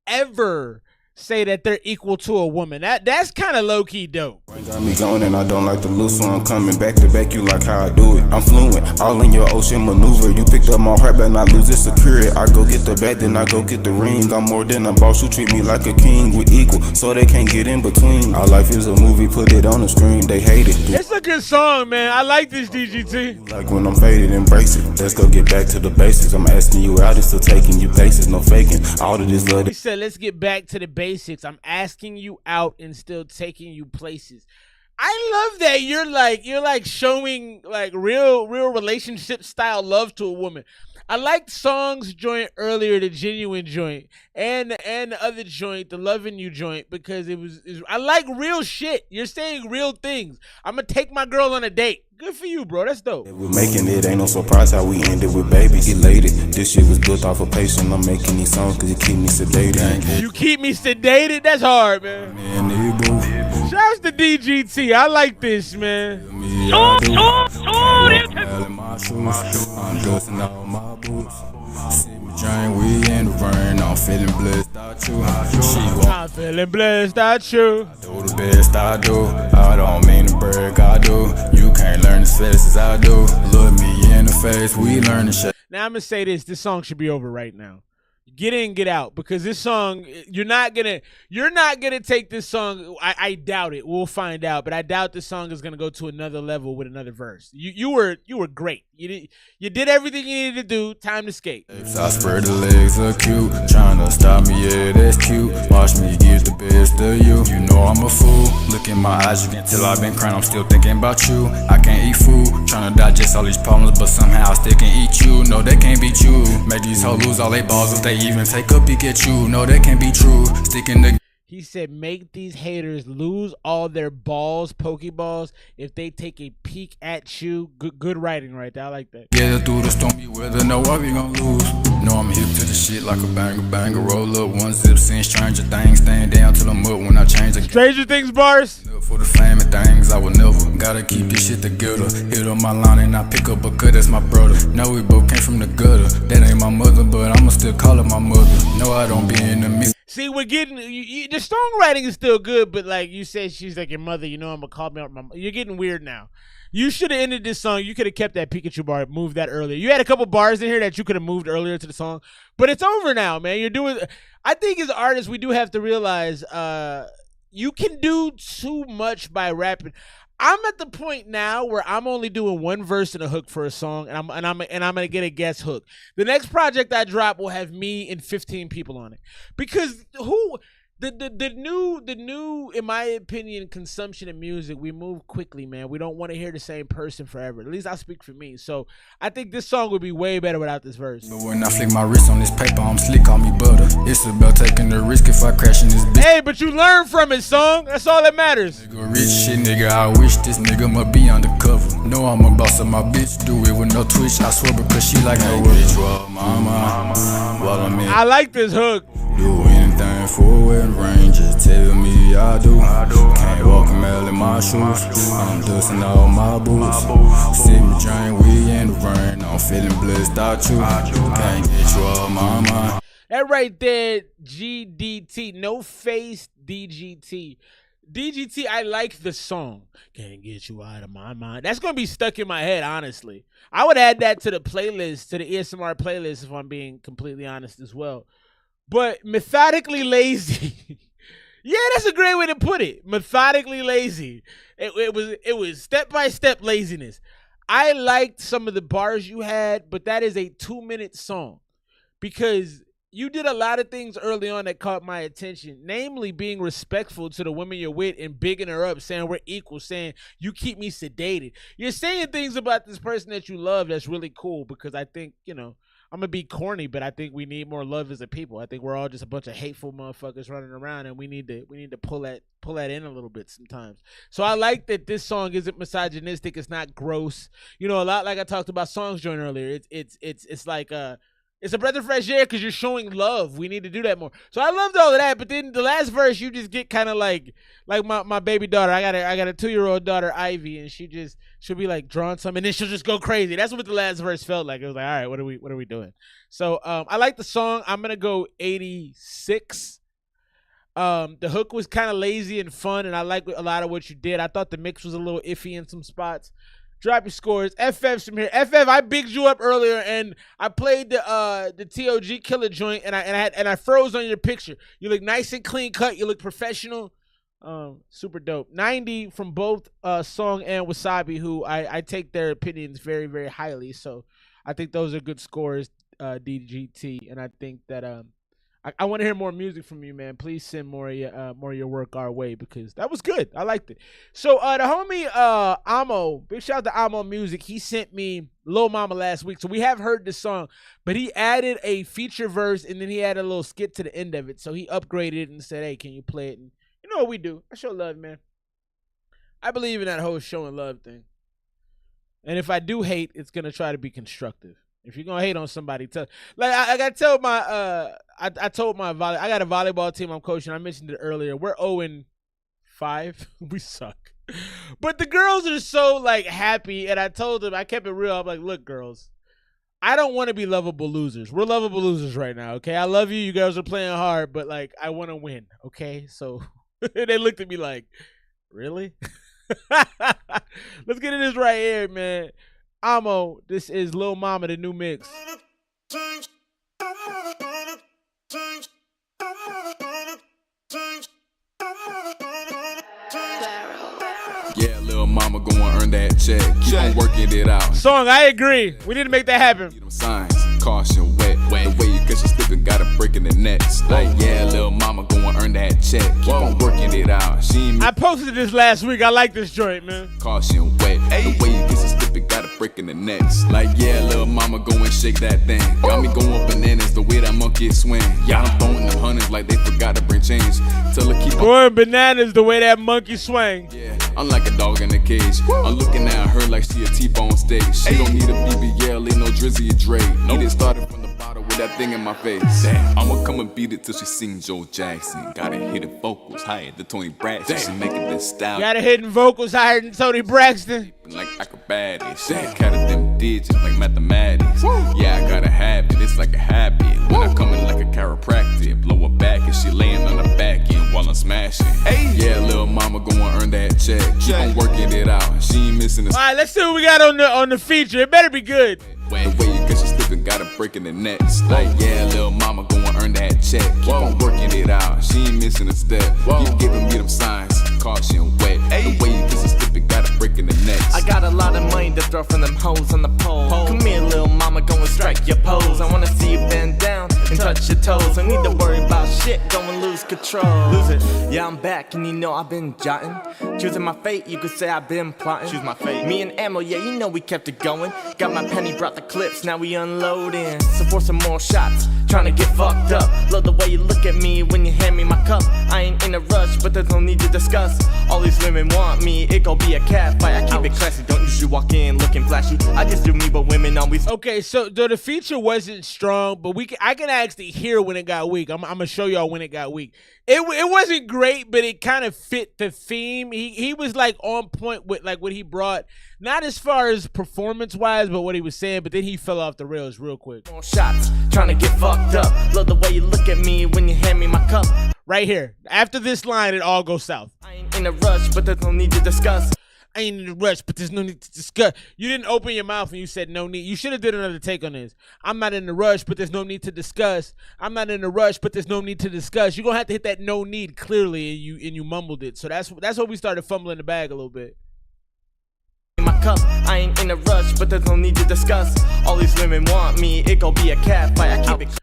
Speaker 1: ever say that they're equal to a woman. That's kind of low-key dope.
Speaker 20: Got me going and I don't like to lose, so I'm coming back to back you like how I do it. I'm fluent, all in your ocean maneuver. You picked up my heart, but not lose it, secure it. I go get the bag, then I go get the ring. I'm more than a boss, you treat me like a king. We equal, so they can't get in between. Our life is a movie, put it on the screen. They hate it.
Speaker 1: It's a good song, man. I like this, DGT.
Speaker 20: Like when I'm faded, embrace it. Let's go get back to the basics. I'm asking you out and still taking you places. No faking, all of this love.
Speaker 1: He said, let's get back to the basics. I'm asking you out and still taking you places. I love that you're like showing like real relationship style love to a woman. I liked Song's joint earlier, the Genuine joint, and the other joint, the Loving You joint, because it was I like real shit. You're saying real things. I'm gonna take my girl on a date. Good for you, bro. That's dope.
Speaker 20: We're making it, ain't no surprise how we ended with babies. Elated. This shit was built off of patience. I'm making these songs cause you keep me sedated.
Speaker 1: You keep me sedated? That's hard, man. Shouts to DGT. I like this, man.
Speaker 19: I'm dusting all my boots. See me Drain, we in the rain. I'm feeling blessed out you.
Speaker 1: I'm feeling blessed out you.
Speaker 19: I do the best I do. I don't mean to brag, I do. You can't learn as fast as I do. Look me in the face, we learn the shit.
Speaker 1: Now I'm gonna say this song should be over right now. Get in, get out, because this song, you're not gonna take this song. I doubt it. We'll find out, but I doubt this song is gonna go to another level with another verse. You were great. You did everything you needed to do. Time to skate.
Speaker 19: I spread the legs are cute, trying to stop me, yeah, that's cute. Watch me get the best of you. You know I'm a fool. Look in my eyes, you can tell I've been crying. I'm still thinking about you. I can't eat food, trying to digest all these problems, but somehow I still can eat you. No, they can't beat you. Make these hoes lose all they balls if they even take a peek at you. No, that can't be true. Sticking to.
Speaker 1: He said, make these haters lose all their balls, pokeballs, if they take a peek at you. Good writing right there. I like that.
Speaker 19: Yeah, through the stormy weather, no, what we gon' lose? No, I'm hip to the shit like a banger. Roll up one zip, seeing stranger things. Staying down till I'm up when I change the
Speaker 1: Stranger Things bars.
Speaker 19: For the fame and things, I will never. Gotta keep this shit together. Hit up my line and I pick up a cut, that's my brother. No, we both came from the gutter. That ain't my mother, but I'ma still call her my mother. No, I don't be in the mix.
Speaker 1: See, we're getting the songwriting is still good, but like you said, she's like your mother. You know, I'm gonna call me out. You're getting weird now. You should have ended this song. You could have kept that Pikachu bar, moved that earlier. You had a couple bars in here that you could have moved earlier to the song, but it's over now, man. You're doing. I think as artists, we do have to realize you can do too much by rapping. I'm at the point now where I'm only doing one verse and a hook for a song, and I'm gonna get a guest hook. The next project I drop will have me and 15 people on it, because the new in my opinion consumption of music, we move quickly, man. We don't want to hear the same person forever. At least I speak for me. So I think this song would be way better without this verse.
Speaker 19: But when I flick my wrist on this paper, I'm slick, call me butter. It's about taking the risk if I crash in this bitch.
Speaker 1: Hey, but you learn from it, song. That's all that matters.
Speaker 19: Nigga, rich shit, nigga. I wish this nigga must be undercover. No, I'm a boss of my bitch. Do it with no twitch. I swear because she like no bitch. Well, mama, while I'm in.
Speaker 1: I like this hook.
Speaker 19: Do anything for it, rain, just tell me I do. Can't walk a mile in my shoes. I'm dusting all my boots. Sip me drink, we in the rain. I'm feeling blessed out you. Can't get you off my mind.
Speaker 1: That right there, GDT, no face DGT. DGT, I like the song. Can't get you out of my mind. That's gonna be stuck in my head, honestly. I would add that to the playlist, to the Esmr playlist, if I'm being completely honest as well. But methodically lazy. Yeah, that's a great way to put it. Methodically lazy. It was step-by-step laziness. I liked some of the bars you had, but that is a 2-minute song. Because you did a lot of things early on that caught my attention. Namely, being respectful to the woman you're with and bigging her up, saying we're equal, saying you keep me sedated. You're saying things about this person that you love that's really cool, because I think, you know, I'm gonna be corny, but I think we need more love as a people. I think we're all just a bunch of hateful motherfuckers running around, and we need to pull that in a little bit sometimes. So I like that this song isn't misogynistic. It's not gross. You know, a lot like I talked about songs joint earlier. It's like it's a breath of fresh air because you're showing love. We need to do that more. So I loved all of that, but then the last verse, you just get kind of like my baby daughter. I got a 2-year-old daughter, Ivy, and she'll be like drawing something, and then she'll just go crazy. That's what the last verse felt like. It was like, all right, what are we doing? So I like the song. I'm gonna go 86. The hook was kind of lazy and fun, and I like a lot of what you did. I thought the mix was a little iffy in some spots. Drop your scores. FF's from here. FF, I bigged you up earlier, and I played the TOG Killer joint, and I froze on your picture. You look nice and clean cut. You look professional. Super dope. 90 from both Song and Wasabi, who I take their opinions very, very highly. So I think those are good scores, DGT, and I think that I want to hear more music from you, man. Please send more of your work our way, because that was good. I liked it. So the homie Amo, big shout out to Amo Music. He sent me Lil Mama last week, so we have heard this song, but he added a feature verse, and then he added a little skit to the end of it. So he upgraded it and said, "Hey, can you play it?" And you know what we do? I show love, man. I believe in that whole showing love thing. And if I do hate, it's gonna try to be constructive. If you're gonna hate on somebody, I gotta tell my I told my I got a volleyball team I'm coaching. I mentioned it earlier. We're 0-5. We suck. But the girls are so like happy, and I told them, I kept it real. I'm like, look, girls, I don't want to be lovable losers. We're lovable losers right now, okay? I love you. You guys are playing hard, but like I want to win, okay? So they looked at me like, really? Let's get in this right here, man. Amo, this is Lil Mama, the new mix.
Speaker 19: Yeah, little mama gonna earn that check. Keep on working it out.
Speaker 1: Song, I agree. We need to make that happen.
Speaker 19: Signs, caution, wet. The way you catch you slipping, got a break in the next. Like, yeah, little mama gonna earn that check. Keep on working it out.
Speaker 1: I posted this last week. I like this joint, man.
Speaker 19: Caution, wet. The way you catch you slipping, got a break in the next. Like, yeah, little mama go and shake that thing. Got me going bananas the way that monkey swing. Yeah, I'm throwing them hundreds like they forgot to bring change. Tell her keep on
Speaker 1: going bananas the way that monkey swing.
Speaker 19: Yeah, I'm like a dog in a cage. I'm looking at her like she a T-bone stage. She don't need a BBL, ain't no Drizzy or Dre. Need it started from the bottom with that thing in my face. Damn, I'ma come and beat it till she sing Joe Jackson. Gotta hit the vocals higher than Tony Braxton. She making this style.
Speaker 1: Got a hidden vocals higher than Tony Braxton.
Speaker 19: Like acrobatics. She counted them digits like mathematics. Yeah, I gotta have it. It's like a habit. When I come in like a chiropractic, blow her back and she laying on the back end while I'm smashing. Yeah, little mama gonna earn that check. Keep on working it out. She ain't missing a.
Speaker 1: All right, let's see what we got on the feature. It better be good.
Speaker 19: The way you catch you slipping, got a break in the next. Like, yeah, little mama gonna earn that check. Keep on working it out. She ain't missing a step. Keep giving me them signs. Caution, wet. The way you catch you slipping, got a break in the next.
Speaker 21: I got a lot of money to throw from them hoes on the pole. Come here, little mama, go and strike your pose. I wanna see you bend down and touch your toes. I need to worry about shit, go and lose control. Lose it. Yeah, I'm back, and you know I've been jotting. Choosing my fate, you could say I've been plotting. Choose my fate. Me and Ammo, yeah, you know we kept it going. Got my penny, brought the clips, now we unloading. So for some more shots, trying to get fucked up. Love the way you look at me when you hand me my cup. I ain't in a rush, but there's no need to discuss. All these women want me, it gon' be a cat fight. I keep it classy, don't usually walk in looking flashy. I just do me, but women always.
Speaker 1: Okay, so the feature wasn't strong, but I can actually hear when it got weak. I'm gonna show y'all when it got weak. It wasn't great, but it kind of fit the theme. He was like on point with like what he brought, not as far as performance wise, but what he was saying. But then he fell off the rails real quick.
Speaker 21: More shots, trying to get fucked up. Love the way you look at me when you hand me my cup.
Speaker 1: Right here, after this line, it all goes south.
Speaker 21: I ain't in a rush, but there's no need to discuss.
Speaker 1: I ain't in a rush, but there's no need to discuss. You didn't open your mouth and you said no need. You should have did another take on this. I'm not in a rush, but there's no need to discuss. I'm not in a rush, but there's no need to discuss. You're gonna have to hit that no need clearly, and you mumbled it. So that's what we started fumbling the bag a little bit.
Speaker 21: My cup, I ain't in a rush, but there's no need to discuss. All these women want me, it gon' be a cat fight. I keep it.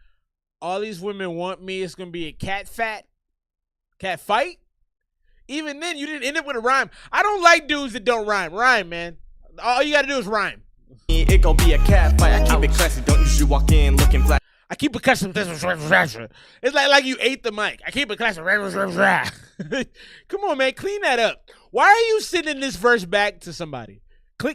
Speaker 1: All these women want me. It's gonna be a cat fight. Even then, you didn't end it with a rhyme. I don't like dudes that don't rhyme. Rhyme, man. All you gotta do is rhyme.
Speaker 21: It gon' be a cat fight. I keep it classy. Don't usually walk in looking flat.
Speaker 1: I keep it classy. It's like you ate the mic. I keep it classy. Come on, man. Clean that up. Why are you sending this verse back to somebody?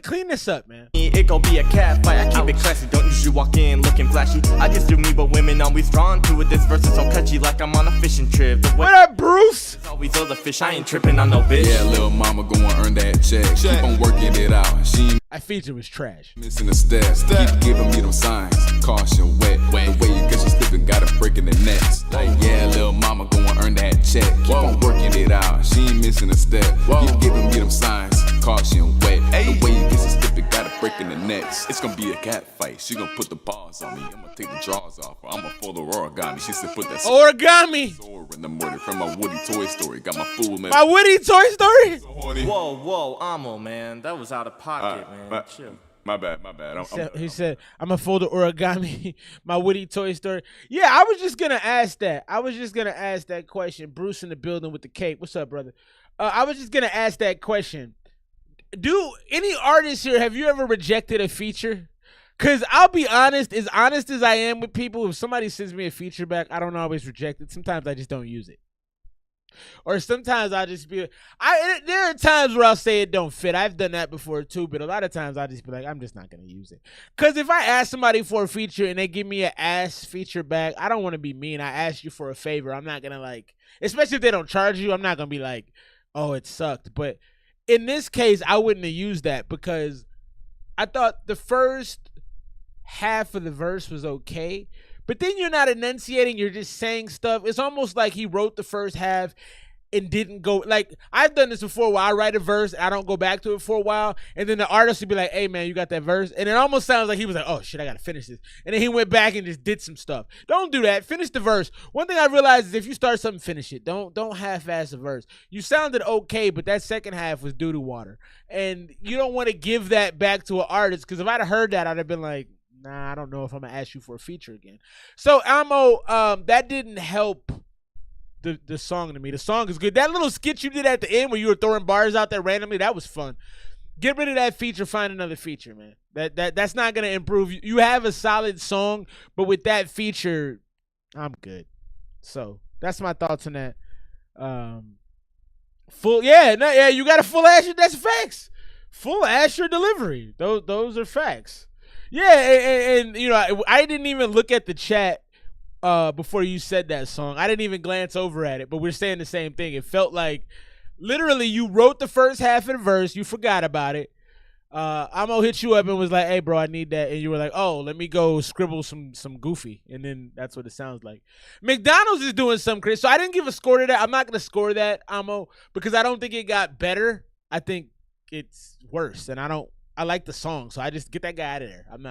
Speaker 1: Clean this up, man.
Speaker 21: It gon' be a cat fight. I keep it classy. Don't usually walk in looking flashy. I just do me, but women always drawn to it. This verse is so catchy, like I'm on a fishing trip.
Speaker 1: What up, Bruce?
Speaker 21: Always other fish. I ain't tripping on no bitch.
Speaker 19: Yeah, little mama gonna earn that check. Keep on working it out. She
Speaker 1: I feature was trash.
Speaker 19: Missing a step. Keep giving me them signs. Caution, wet. The way you catch you slipping, got a break in the next. Like, yeah, little mama gonna earn that check. Keep on working it out. She ain't missing a step. Keep giving me them signs. Caution, wet. The way you catch you slipping, got a break in the next. It's gonna be a cat fight. She gonna put the paws on me. I'm gonna take the drawers off. I'm gonna fold the origami. She said put that
Speaker 1: origami
Speaker 19: in the morning from my Woody Toy Story. Got my fool man.
Speaker 1: My Woody Toy Story.
Speaker 21: Whoa, Amo, man, that was out of pocket, man. Chill.
Speaker 19: My bad.
Speaker 1: He said, I'm a fold of origami, my Woody Toy Story. Yeah, I was just going to ask that. Question. Bruce in the building with the cake. What's up, brother? I was just going to ask that question. Do any artists here, have you ever rejected a feature? Because I'll be honest as I am with people, if somebody sends me a feature back, I don't always reject it. Sometimes I just don't use it. Or sometimes I'll just be, there are times where I'll say it don't fit. I've done that before too, but a lot of times I'll just be like, I'm just not going to use it. Because if I ask somebody for a feature and they give me an ass feature back, I don't want to be mean. I asked you for a favor. I'm not going to like, especially if they don't charge you, I'm not going to be like, oh, it sucked. But in this case, I wouldn't have used that because I thought the first half of the verse was okay, but then you're not enunciating, you're just saying stuff. It's almost like he wrote the first half and didn't go, like, I've done this before where I write a verse, I don't go back to it for a while, and then the artist would be like, hey man, you got that verse? And it almost sounds like he was like, oh shit, I gotta finish this. And then he went back and just did some stuff. Don't do that. Finish the verse. One thing I realized is if you start something, finish it. Don't half-ass a verse. You sounded okay, but that second half was doo-doo water. And you don't want to give that back to an artist, because if I'd have heard that, I'd have been like, nah, I don't know if I'm gonna ask you for a feature again. So Amo, that didn't help the song to me. The song is good. That little skit you did at the end where you were throwing bars out there randomly, that was fun. Get rid of that feature, find another feature, man. That's not gonna improve. You have a solid song, but with that feature, I'm good. So that's my thoughts on that. You got a full Asher. That's facts. Full Asher delivery. Those are facts. Yeah, and you know, I didn't even look at the chat before you said that song. I didn't even glance over at it, but we're saying the same thing. It felt like literally you wrote the first half of the verse, you forgot about it. Amo hit you up and was like, hey bro, I need that. And you were like, oh, let me go scribble some goofy. And then that's what it sounds like. McDonald's is doing some crazy. So I didn't give a score to that. I'm not going to score that, Amo, because I don't think it got better. I think it's worse. And I like the song, so I just get that guy out of there. I'm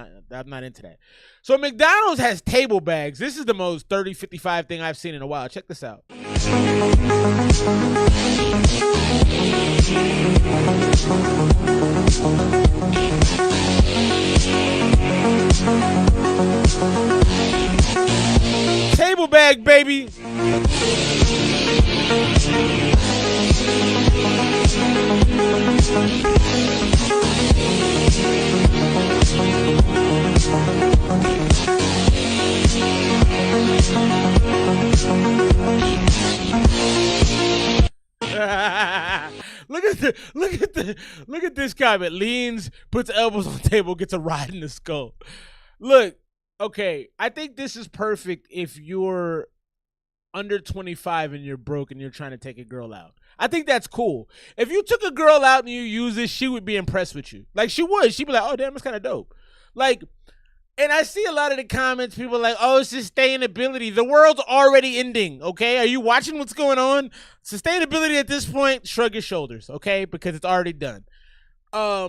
Speaker 1: not into that. So McDonald's has table bags. This is the most 30-55 thing I've seen in a while. Check this out. Table bag, baby. Look at this guy that leans, puts elbows on the table, gets a ride in the skull. Look, okay, I think this is perfect if you're under 25 and you're broke and you're trying to take a girl out. I think that's cool. If you took a girl out and you use this, she would be impressed with you. Like, she would. She'd be like, oh, damn, that's kind of dope. Like, and I see a lot of the comments, people are like, oh, it's sustainability. The world's already ending, okay? Are you watching what's going on? Sustainability at this point, shrug your shoulders, okay? Because it's already done. I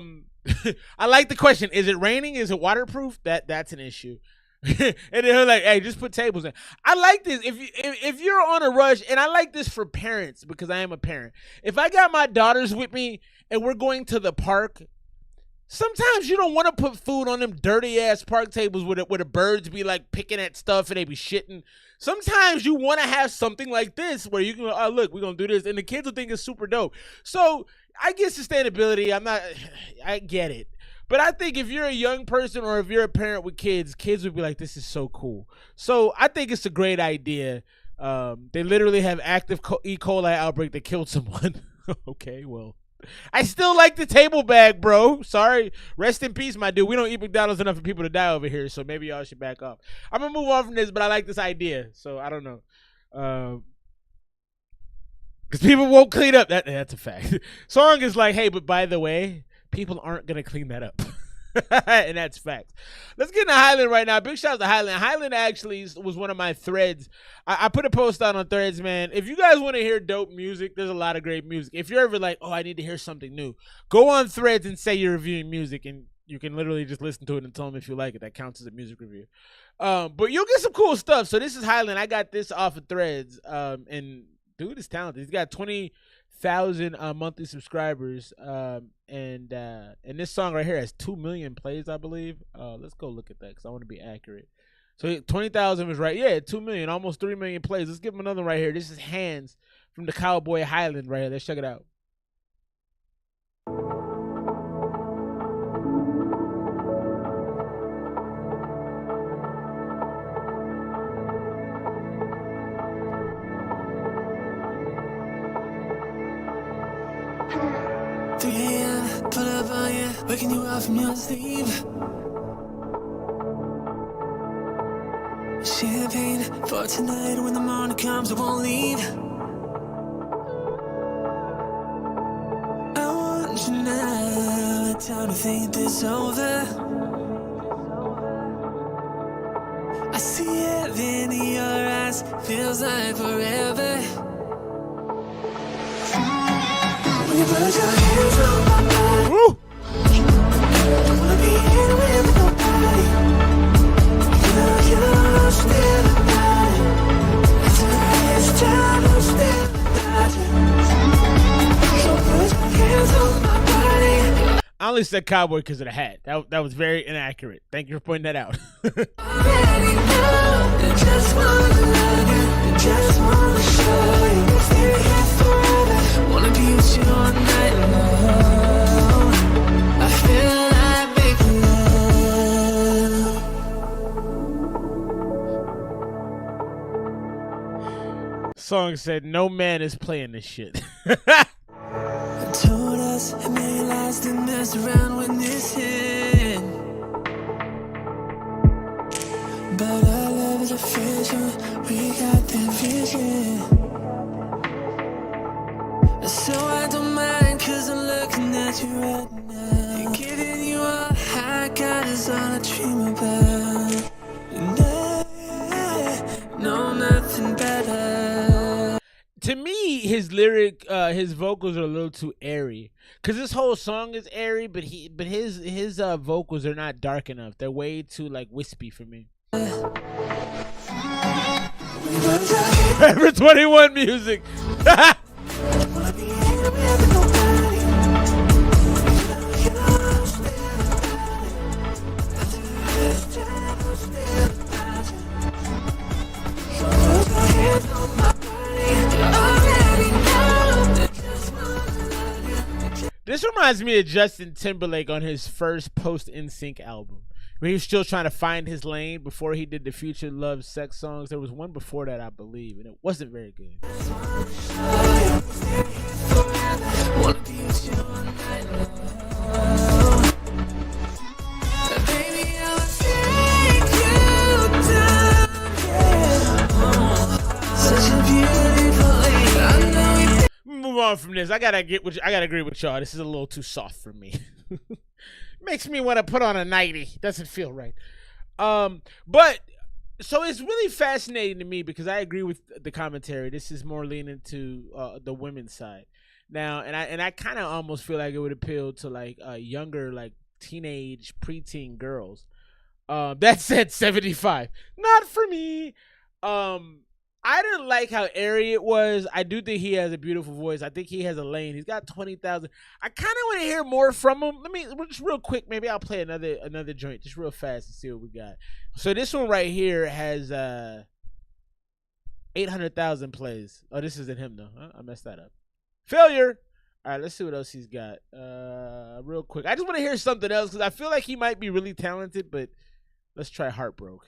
Speaker 1: like the question. Is it raining? Is it waterproof? That's an issue. And they're like, hey, just put tables in. I like this. If you're on a rush, and I like this for parents because I am a parent. If I got my daughters with me and we're going to the park, sometimes you don't want to put food on them dirty ass park tables where the birds be like picking at stuff and they be shitting. Sometimes you want to have something like this where you can go, oh, look, we're going to do this. And the kids will think it's super dope. So I get sustainability. I get it. But I think if you're a young person or if you're a parent with kids would be like, this is so cool. So I think it's a great idea. They literally have active E. coli outbreak that killed someone. Okay, well, I still like the table bag, bro. Sorry. Rest in peace, my dude. We don't eat McDonald's enough for people to die over here, so maybe y'all should back off. I'm going to move on from this, but I like this idea. So I don't know. Because people won't clean up. That's a fact. Song is like, hey, but by the way, people aren't going to clean that up. And that's facts. Let's get into Highland right now. Big shout out to Highland. Highland actually was one of my threads. I put a post out on Threads, man. If you guys want to hear dope music, there's a lot of great music. If you're ever like, oh, I need to hear something new, go on Threads and say you're reviewing music, and you can literally just listen to it and tell them if you like it. That counts as a music review. But you'll get some cool stuff. So this is Highland. I got this off of Threads. And dude is talented. He's got 20,000 monthly subscribers. And this song right here has 2 million plays, I believe. Let's go look at that because I want to be accurate. So 20,000 was right. Yeah, 2 million, almost 3 million plays. Let's give him another right here. This is Hands from the Cowboy Highland right here. Let's check it out.
Speaker 2: Pull up on you, waking you up from your sleep. Champagne for tonight. When the morning comes, I won't leave. I want you now. Time to think this over. Then in your eyes feels like forever. When you put your hands on my body, I wanna be here with nobody. You're still about it. It's time I'm still about it. So put your hands on my body.
Speaker 1: I only said cowboy because of the hat. That was very inaccurate. Thank you for pointing that out.
Speaker 2: Already know, I just wanna love you, I just wanna show you. Stay here forever, wanna be with you all night long. I feel like making love.
Speaker 1: Song said, no man is playing this shit.
Speaker 2: Told us it may last and mess around when it's in. But our love is official, we got that vision. So I don't mind, cause I'm looking at you right now. Giving you all I got is all I dream about. And I know nothing better.
Speaker 1: To me, his vocals are a little too airy. Cause this whole song is airy, but his vocals are not dark enough. They're way too like wispy for me. Forever 21 music. This reminds me of Justin Timberlake on his first post-NSYNC album. When he was still trying to find his lane before he did the Future Love Sex songs. There was one before that, I believe, and it wasn't very good. Move on from this. I gotta agree with y'all. This is a little too soft for me. Makes me want to put on a nightie. Doesn't feel right. But so it's really fascinating to me because I agree with the commentary. This is more leaning to the women's side now, and I kind of almost feel like it would appeal to like younger, like teenage, preteen girls. That said, 75, not for me. I didn't like how airy it was. I do think he has a beautiful voice. I think he has a lane. He's got 20,000. I kind of want to hear more from him. Let me just real quick. Maybe I'll play another joint just real fast and see what we got. So this one right here has 800,000 plays. Oh, this isn't him though. Huh? I messed that up. Failure. All right, let's see what else he's got. Real quick. I just want to hear something else because I feel like he might be really talented. But let's try Heartbroke.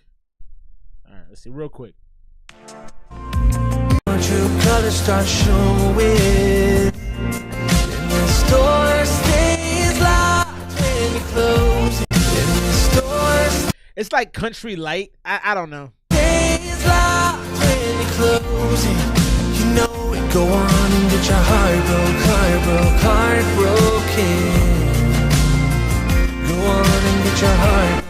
Speaker 1: All right, let's see real quick.
Speaker 2: True colors start showing. And the store stays locked when you close. And the store
Speaker 1: it's like country light. I don't know.
Speaker 2: Stays locked when you close. You know it. Go on and get your heartbroken. Go on and get your heartbroken.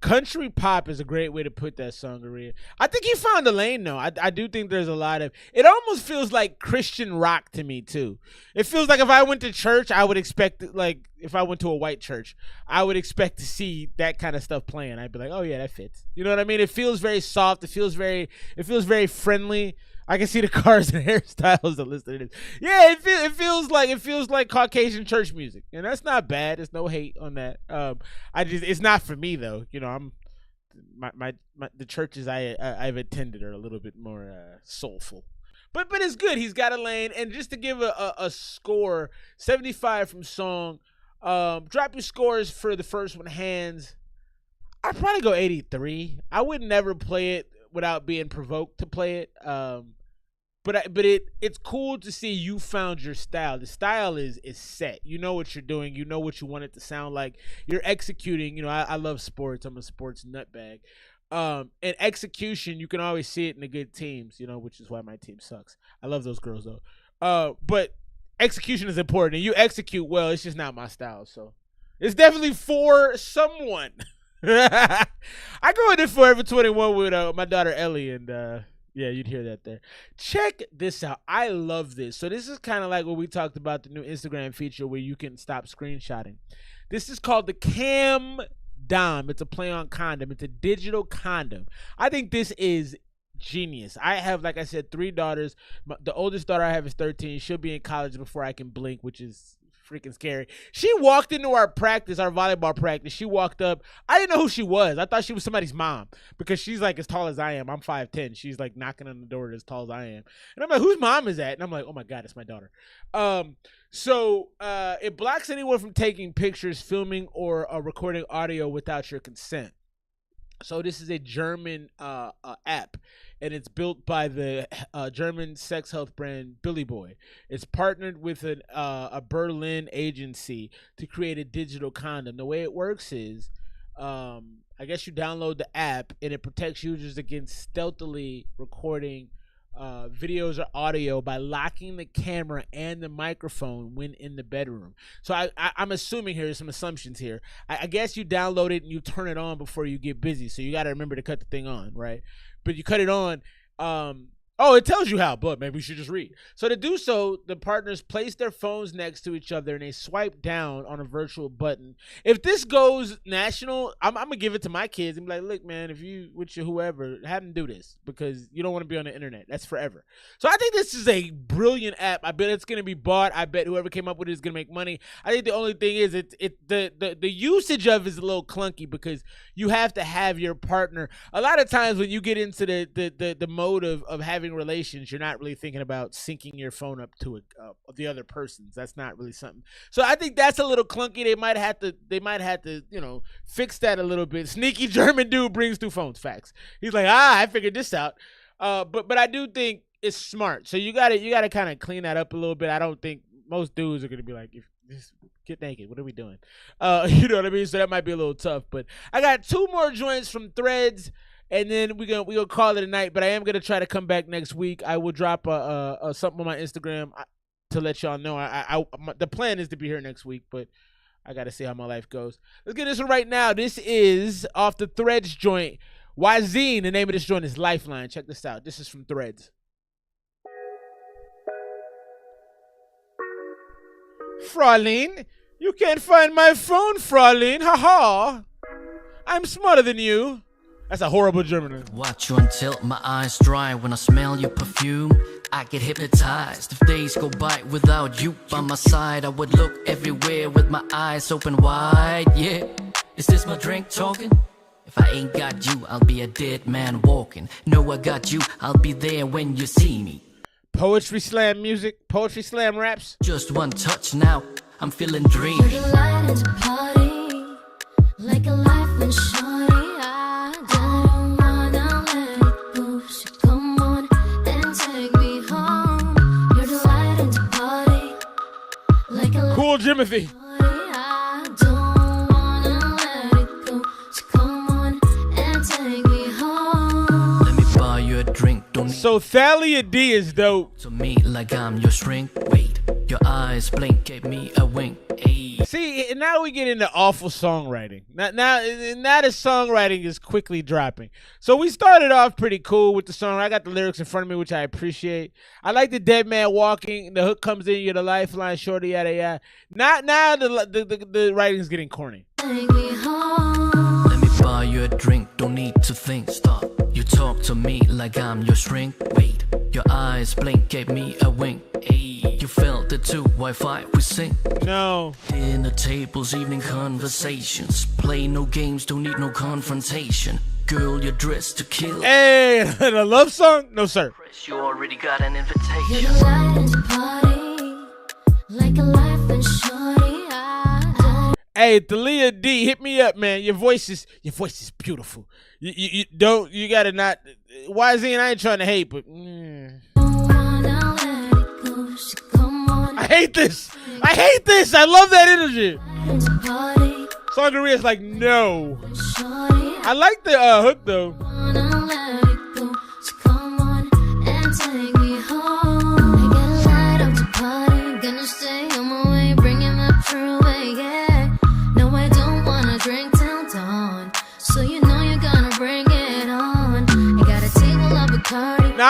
Speaker 1: Country pop is a great way to put that song, Aria. I think he found a lane, though. I do think there's a lot of... It almost feels like Christian rock to me, too. It feels like if I went to church, I would expect... Like, if I went to a white church, I would expect to see that kind of stuff playing. I'd be like, oh, yeah, that fits. You know what I mean? It feels very soft. It feels very friendly. I can see the cars and hairstyles that listed it. Yeah, it feels like Caucasian church music, and that's not bad. There's no hate on that. It's not for me though. You know, the churches I've attended are a little bit more soulful, but it's good. He's got a lane, and just to give a score, 75 from song. Drop your scores for the first one, hands. I'd probably go 83. I would never play it without being provoked to play it. But it's cool to see you found your style. The style is set. You know what you're doing. You know what you want it to sound like. You're executing. You know, I love sports. I'm a sports nutbag. And execution, you can always see it in the good teams, you know, which is why my team sucks. I love those girls though. But execution is important, and you execute well. It's just not my style. So it's definitely for someone. I go into Forever 21 with my daughter Ellie, and yeah, you'd hear that there. Check this out. I love this. So this is kind of like what we talked about, the new Instagram feature where you can stop screenshotting. This is called the Cam Dom. It's a play on condom. It's a digital condom. I think this is genius. I have, like I said, 3 daughters. The oldest daughter I have is 13. She'll be in college before I can blink, which is freaking scary. She walked into our practice, our volleyball practice. She walked up. I didn't know who she was. I thought she was somebody's mom because she's like as tall as I am. I'm 5'10". She's like knocking on the door as tall as I am. And I'm like, whose mom is that? And I'm like, oh my God, it's my daughter. So it blocks anyone from taking pictures, filming, or recording audio without your consent. So this is a German app, and it's built by the German sex health brand Billy Boy. It's partnered with a Berlin agency to create a digital condom. The way it works is, I guess you download the app, and it protects users against stealthily recording videos or audio by locking the camera and the microphone when in the bedroom. So I'm assuming here, there's some assumptions here. I guess you download it and you turn it on before you get busy. So you got to remember to cut the thing on, right? But you cut it on. Oh, it tells you how, but maybe we should just read. So to do so, the partners place their phones next to each other and they swipe down on a virtual button. If this goes national, I'm going to give it to my kids and be like, look, man, if you, with your whoever, have them do this because you don't want to be on the internet. That's forever. So I think this is a brilliant app. I bet it's going to be bought. I bet whoever came up with it is going to make money. I think the only thing is the usage of it is a little clunky because you have to have your partner. A lot of times when you get into the mode of having relations, you're not really thinking about syncing your phone up to the other person's. That's not really something. So I think that's a little clunky. They might have to, you know, fix that a little bit. Sneaky German dude brings 2 phones. Facts. He's like, I figured this out. But I do think it's smart. So you gotta kind of clean that up a little bit. I don't think most dudes are gonna be like, if just get naked. What are we doing? You know what I mean? So that might be a little tough. But I got 2 more joints from Threads. And then we gonna call it a night, but I am gonna try to come back next week. I will drop something on my Instagram to let y'all know. The plan is to be here next week, but I gotta see how my life goes. Let's get this one right now. This is off the Threads joint. Wazine, the name of this joint is Lifeline. Check this out. This is from Threads. Fraulein, you can't find my phone, Fraulein. Ha ha. I'm smarter than you. That's a horrible German.
Speaker 3: Watch you until my eyes dry. When I smell your perfume, I get hypnotized. If days go by without you by my side, I would look everywhere with my eyes open wide. Yeah, is this my drink talking? If I ain't got you, I'll be a dead man walking. No, I got you, I'll be there when you see me.
Speaker 1: Poetry slam music, poetry slam raps.
Speaker 3: Just one touch now, I'm feeling dreamy.
Speaker 2: You're the light at the party, like a lifeline shorty. I don't wanna let it go, so come on and take me home. You're the light at the party, like a
Speaker 1: Cool Jimothy.
Speaker 2: I don't wanna let it go, so come on and take me home.
Speaker 3: Let me buy you a drink, don't
Speaker 1: So Thalia D is dope.
Speaker 3: to me like I'm your shrink. Wait, your eyes blink, gave me a wink. Ayy.
Speaker 1: See, and now we get into awful songwriting. Now the songwriting is quickly dropping. So we started off pretty cool with the song. I got the lyrics in front of me, which I appreciate. I like the dead man walking. The hook comes in. You're the lifeline, shorty, yada yada. Now the writing's getting corny.
Speaker 2: Take me home.
Speaker 3: Let me buy you a drink, don't need to think. Stop. You talk to me like I'm your shrink. Wait, your eyes blink, gave me a wink. Ayy, you felt it too. Wi-Fi, we sync.
Speaker 1: No.
Speaker 3: Dinner tables, evening conversations. Play no games, don't need no confrontation. Girl, you're dressed to kill.
Speaker 1: Hey, a love song? No, sir.
Speaker 3: You already got an invitation.
Speaker 2: You're the light at the party, like a lifeline shorty.
Speaker 1: Hey, Thalia D, hit me up, man. Your voice is beautiful. You gotta not. YZ, I ain't trying to hate, but I hate this. I love that energy. Sangaria's like, no. I like the hook though.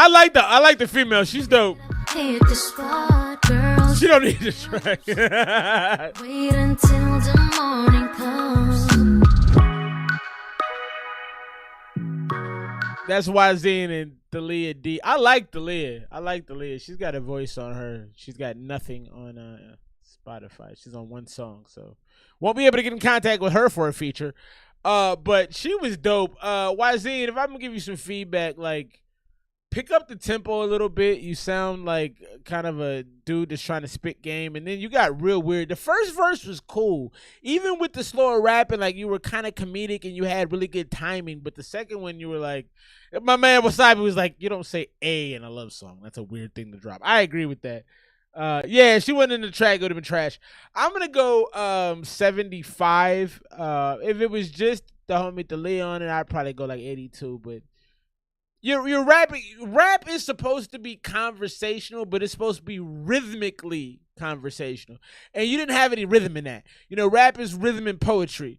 Speaker 1: I like the female. She's dope.
Speaker 2: Hit the spot, girl.
Speaker 1: She don't need the track.
Speaker 2: Wait until the morning comes.
Speaker 1: That's Wazine and Dalia D. I like Dalia. She's got a voice on her. She's got nothing on Spotify. She's on one song, so won't be able to get in contact with her for a feature. But she was dope. Wazine, if I'm gonna give you some feedback, like pick up the tempo a little bit. You sound like kind of a dude that's trying to spit game, and then you got real weird. The first verse was cool, even with the slower rapping. Like you were kind of comedic and you had really good timing. But the second one, you were like, my man Wasabi was like, you don't say A in a love song. That's a weird thing to drop. I agree with that. Yeah, if she wasn't in the track, it would have been trash. I'm gonna go 75. If it was just the homie Dalia on it, I'd probably go like 82. But You're rapping. Rap is supposed to be conversational, but it's supposed to be rhythmically conversational. And you didn't have any rhythm in that. You know, rap is rhythm and poetry.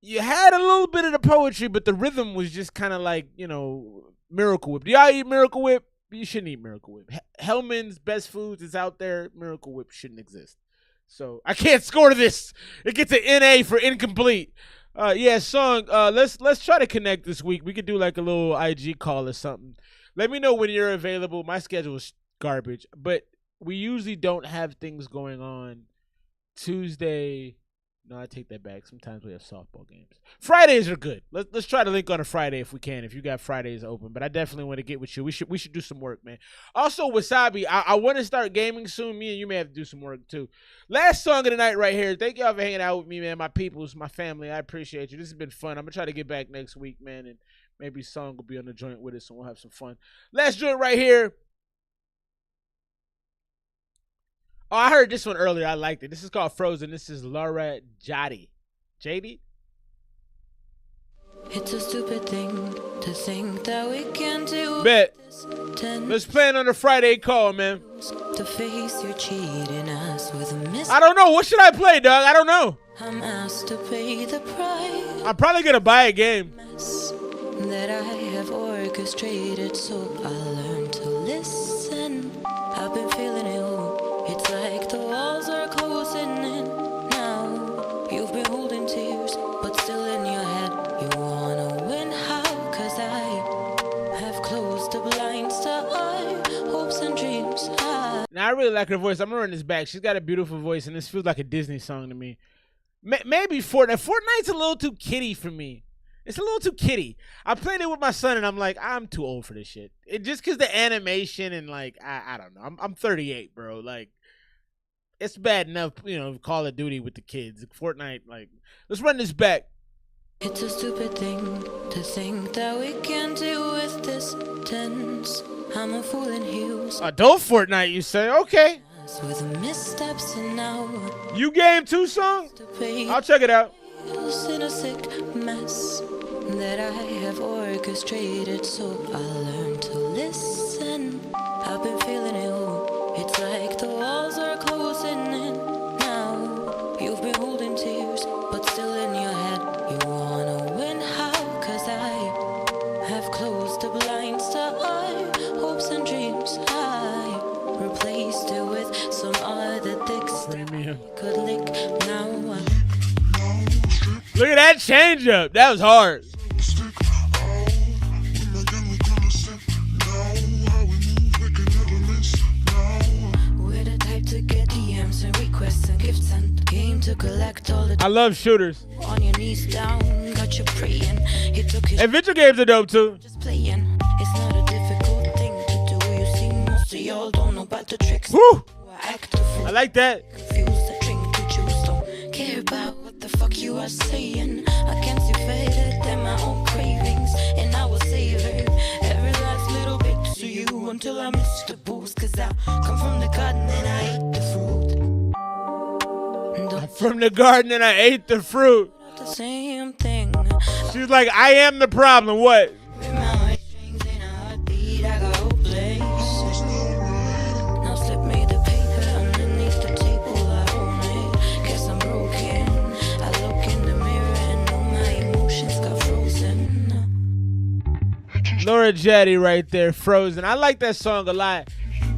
Speaker 1: You had a little bit of the poetry, but the rhythm was just kind of like, you know, Miracle Whip. Do y'all eat Miracle Whip? You shouldn't eat Miracle Whip. Hellman's Best Foods is out there. Miracle Whip shouldn't exist. So I can't score this. It gets an NA for incomplete. Yeah, song. Let's try to connect this week. We could do like a little IG call or something. Let me know when you're available. My schedule is garbage, but we usually don't have things going on Tuesday. No, I take that back. Sometimes we have softball games. Fridays are good. Let's try to link on a Friday if we can. If you got Fridays open, but I definitely want to get with you. We should do some work, man. Also, Wasabi, I want to start gaming soon. Me and you may have to do some work too. Last song of the night right here. Thank y'all for hanging out with me, man. My peoples, my family. I appreciate you. This has been fun. I'm gonna try to get back next week, man, and maybe Song will be on the joint with us, and we'll have some fun. Last joint right here. Oh, I heard this one earlier. I liked it. This is called Frozen. This is Laura Jadi. JD?
Speaker 2: It's a stupid thing to think that we can do.
Speaker 1: Bet. Let's plan on a Friday call, man.
Speaker 2: To face your cheating us with a miss.
Speaker 1: I don't know. What should I play, dog? I don't know.
Speaker 2: I'm asked to pay the price.
Speaker 1: I'm probably going to buy a game.
Speaker 2: That I have orchestrated, so I learned to listen. I've been feeling ill. It's like the walls are closing in now. You've been holding tears, but still in your head you wanna win. How? 'Cause I have closed the blinds to our hopes and dreams.
Speaker 1: Now I really like her voice. I'm gonna run this back. She's got a beautiful voice, and this feels like a Disney song to me. Maybe Fortnite. Fortnite's a little too kiddie for me. It's a little too kiddie. I played it with my son, and I'm like, I'm too old for this shit. Just because the animation and like, I don't know. I'm 38, bro. Like, it's bad enough, you know, Call of Duty with the kids. Fortnite, like, let's run this back.
Speaker 2: It's a stupid thing to think that we can deal with this tense. I'm a fool in heels.
Speaker 1: Adult Fortnite, you say? Okay.
Speaker 2: With missteps and now
Speaker 1: you game too, song? I'll check it out.
Speaker 2: In a sick mess that I have orchestrated, so I learned to listen. I've been feeling ill. It's like the walls are closing in now. You've been holding tears, but still in your head you wanna win. How? 'Cause I have closed the blinds to our hopes and dreams. I replaced it with some other things that I could lick now.
Speaker 1: Look at that change up. That was hard.
Speaker 2: We're the type to get DMs and requests and gifts and game to collect all the.
Speaker 1: I love shooters.
Speaker 2: On your knees down, got you praying. He took his.
Speaker 1: Adventure games are dope too.
Speaker 2: Just playing. It's not a difficult thing to do. You see, most of y'all don't know about the tricks.
Speaker 1: Woo! I like that.
Speaker 2: Confuse the drink to choose. Don't care about what the fuck you are saying. I can't see further than my own cravings, and I will savor every last little bit to you until I miss the booze. 'Cause I come from the garden and I ate the fruit.
Speaker 1: From the garden and I ate the fruit.
Speaker 2: The same thing.
Speaker 1: She's like, I am the problem. What? Laura Jetty right there, Frozen. I like that song a lot.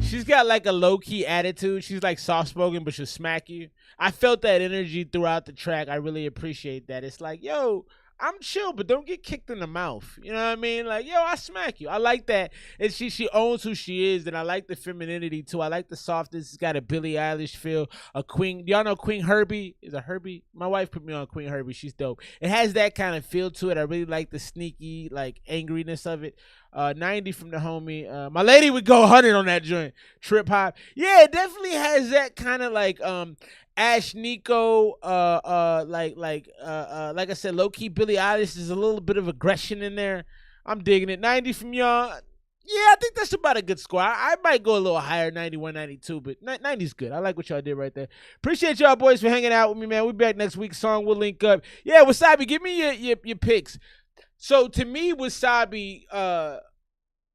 Speaker 1: She's got like a low-key attitude. She's like soft-spoken, but she'll smack you. I felt that energy throughout the track. I really appreciate that. It's like, yo, I'm chill, but don't get kicked in the mouth. You know what I mean? Like, yo, I smack you. I like that. And she owns who she is, and I like the femininity, too. I like the softness. It's got a Billie Eilish feel, a Queen. Y'all know Queen Herbie? Is it Herbie? My wife put me on Queen Herbie. She's dope. It has that kind of feel to it. I really like the sneaky, like, angriness of it. 90 from the homie. My lady would go 100 on that joint. Trip hop. Yeah, it definitely has that kind of like Ash Nico, like I said, low key Billie Eilish. There's a little bit of aggression in there. I'm digging it. 90 from y'all. Yeah, I think that's about a good score. I might go a little higher, 91, 92, but 90's good. I like what y'all did right there. Appreciate y'all boys for hanging out with me, man. We back next week. Song we'll link up. Yeah, Wasabi, give me your picks. So to me, Wasabi,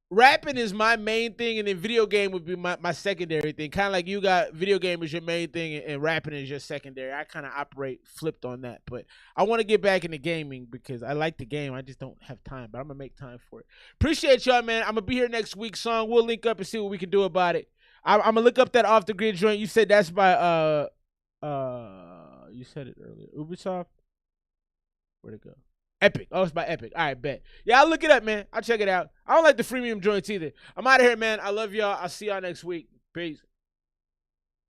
Speaker 1: rapping is my main thing, and then video game would be my secondary thing. Kind of like you got video game is your main thing, and rapping is your secondary. I kind of operate flipped on that, but I want to get back into gaming because I like the game. I just don't have time, but I'm going to make time for it. Appreciate y'all, man. I'm going to be here next week. Song, we'll link up and see what we can do about it. I'm going to look up that Off the Grid joint. You said that's by, you said it earlier. Ubisoft? Where'd it go? Epic. Oh, it's by Epic. All right, bet. Yeah, I'll look it up, man. I'll check it out. I don't like the freemium joints either. I'm out of here, man. I love y'all. I'll see y'all next week. Peace.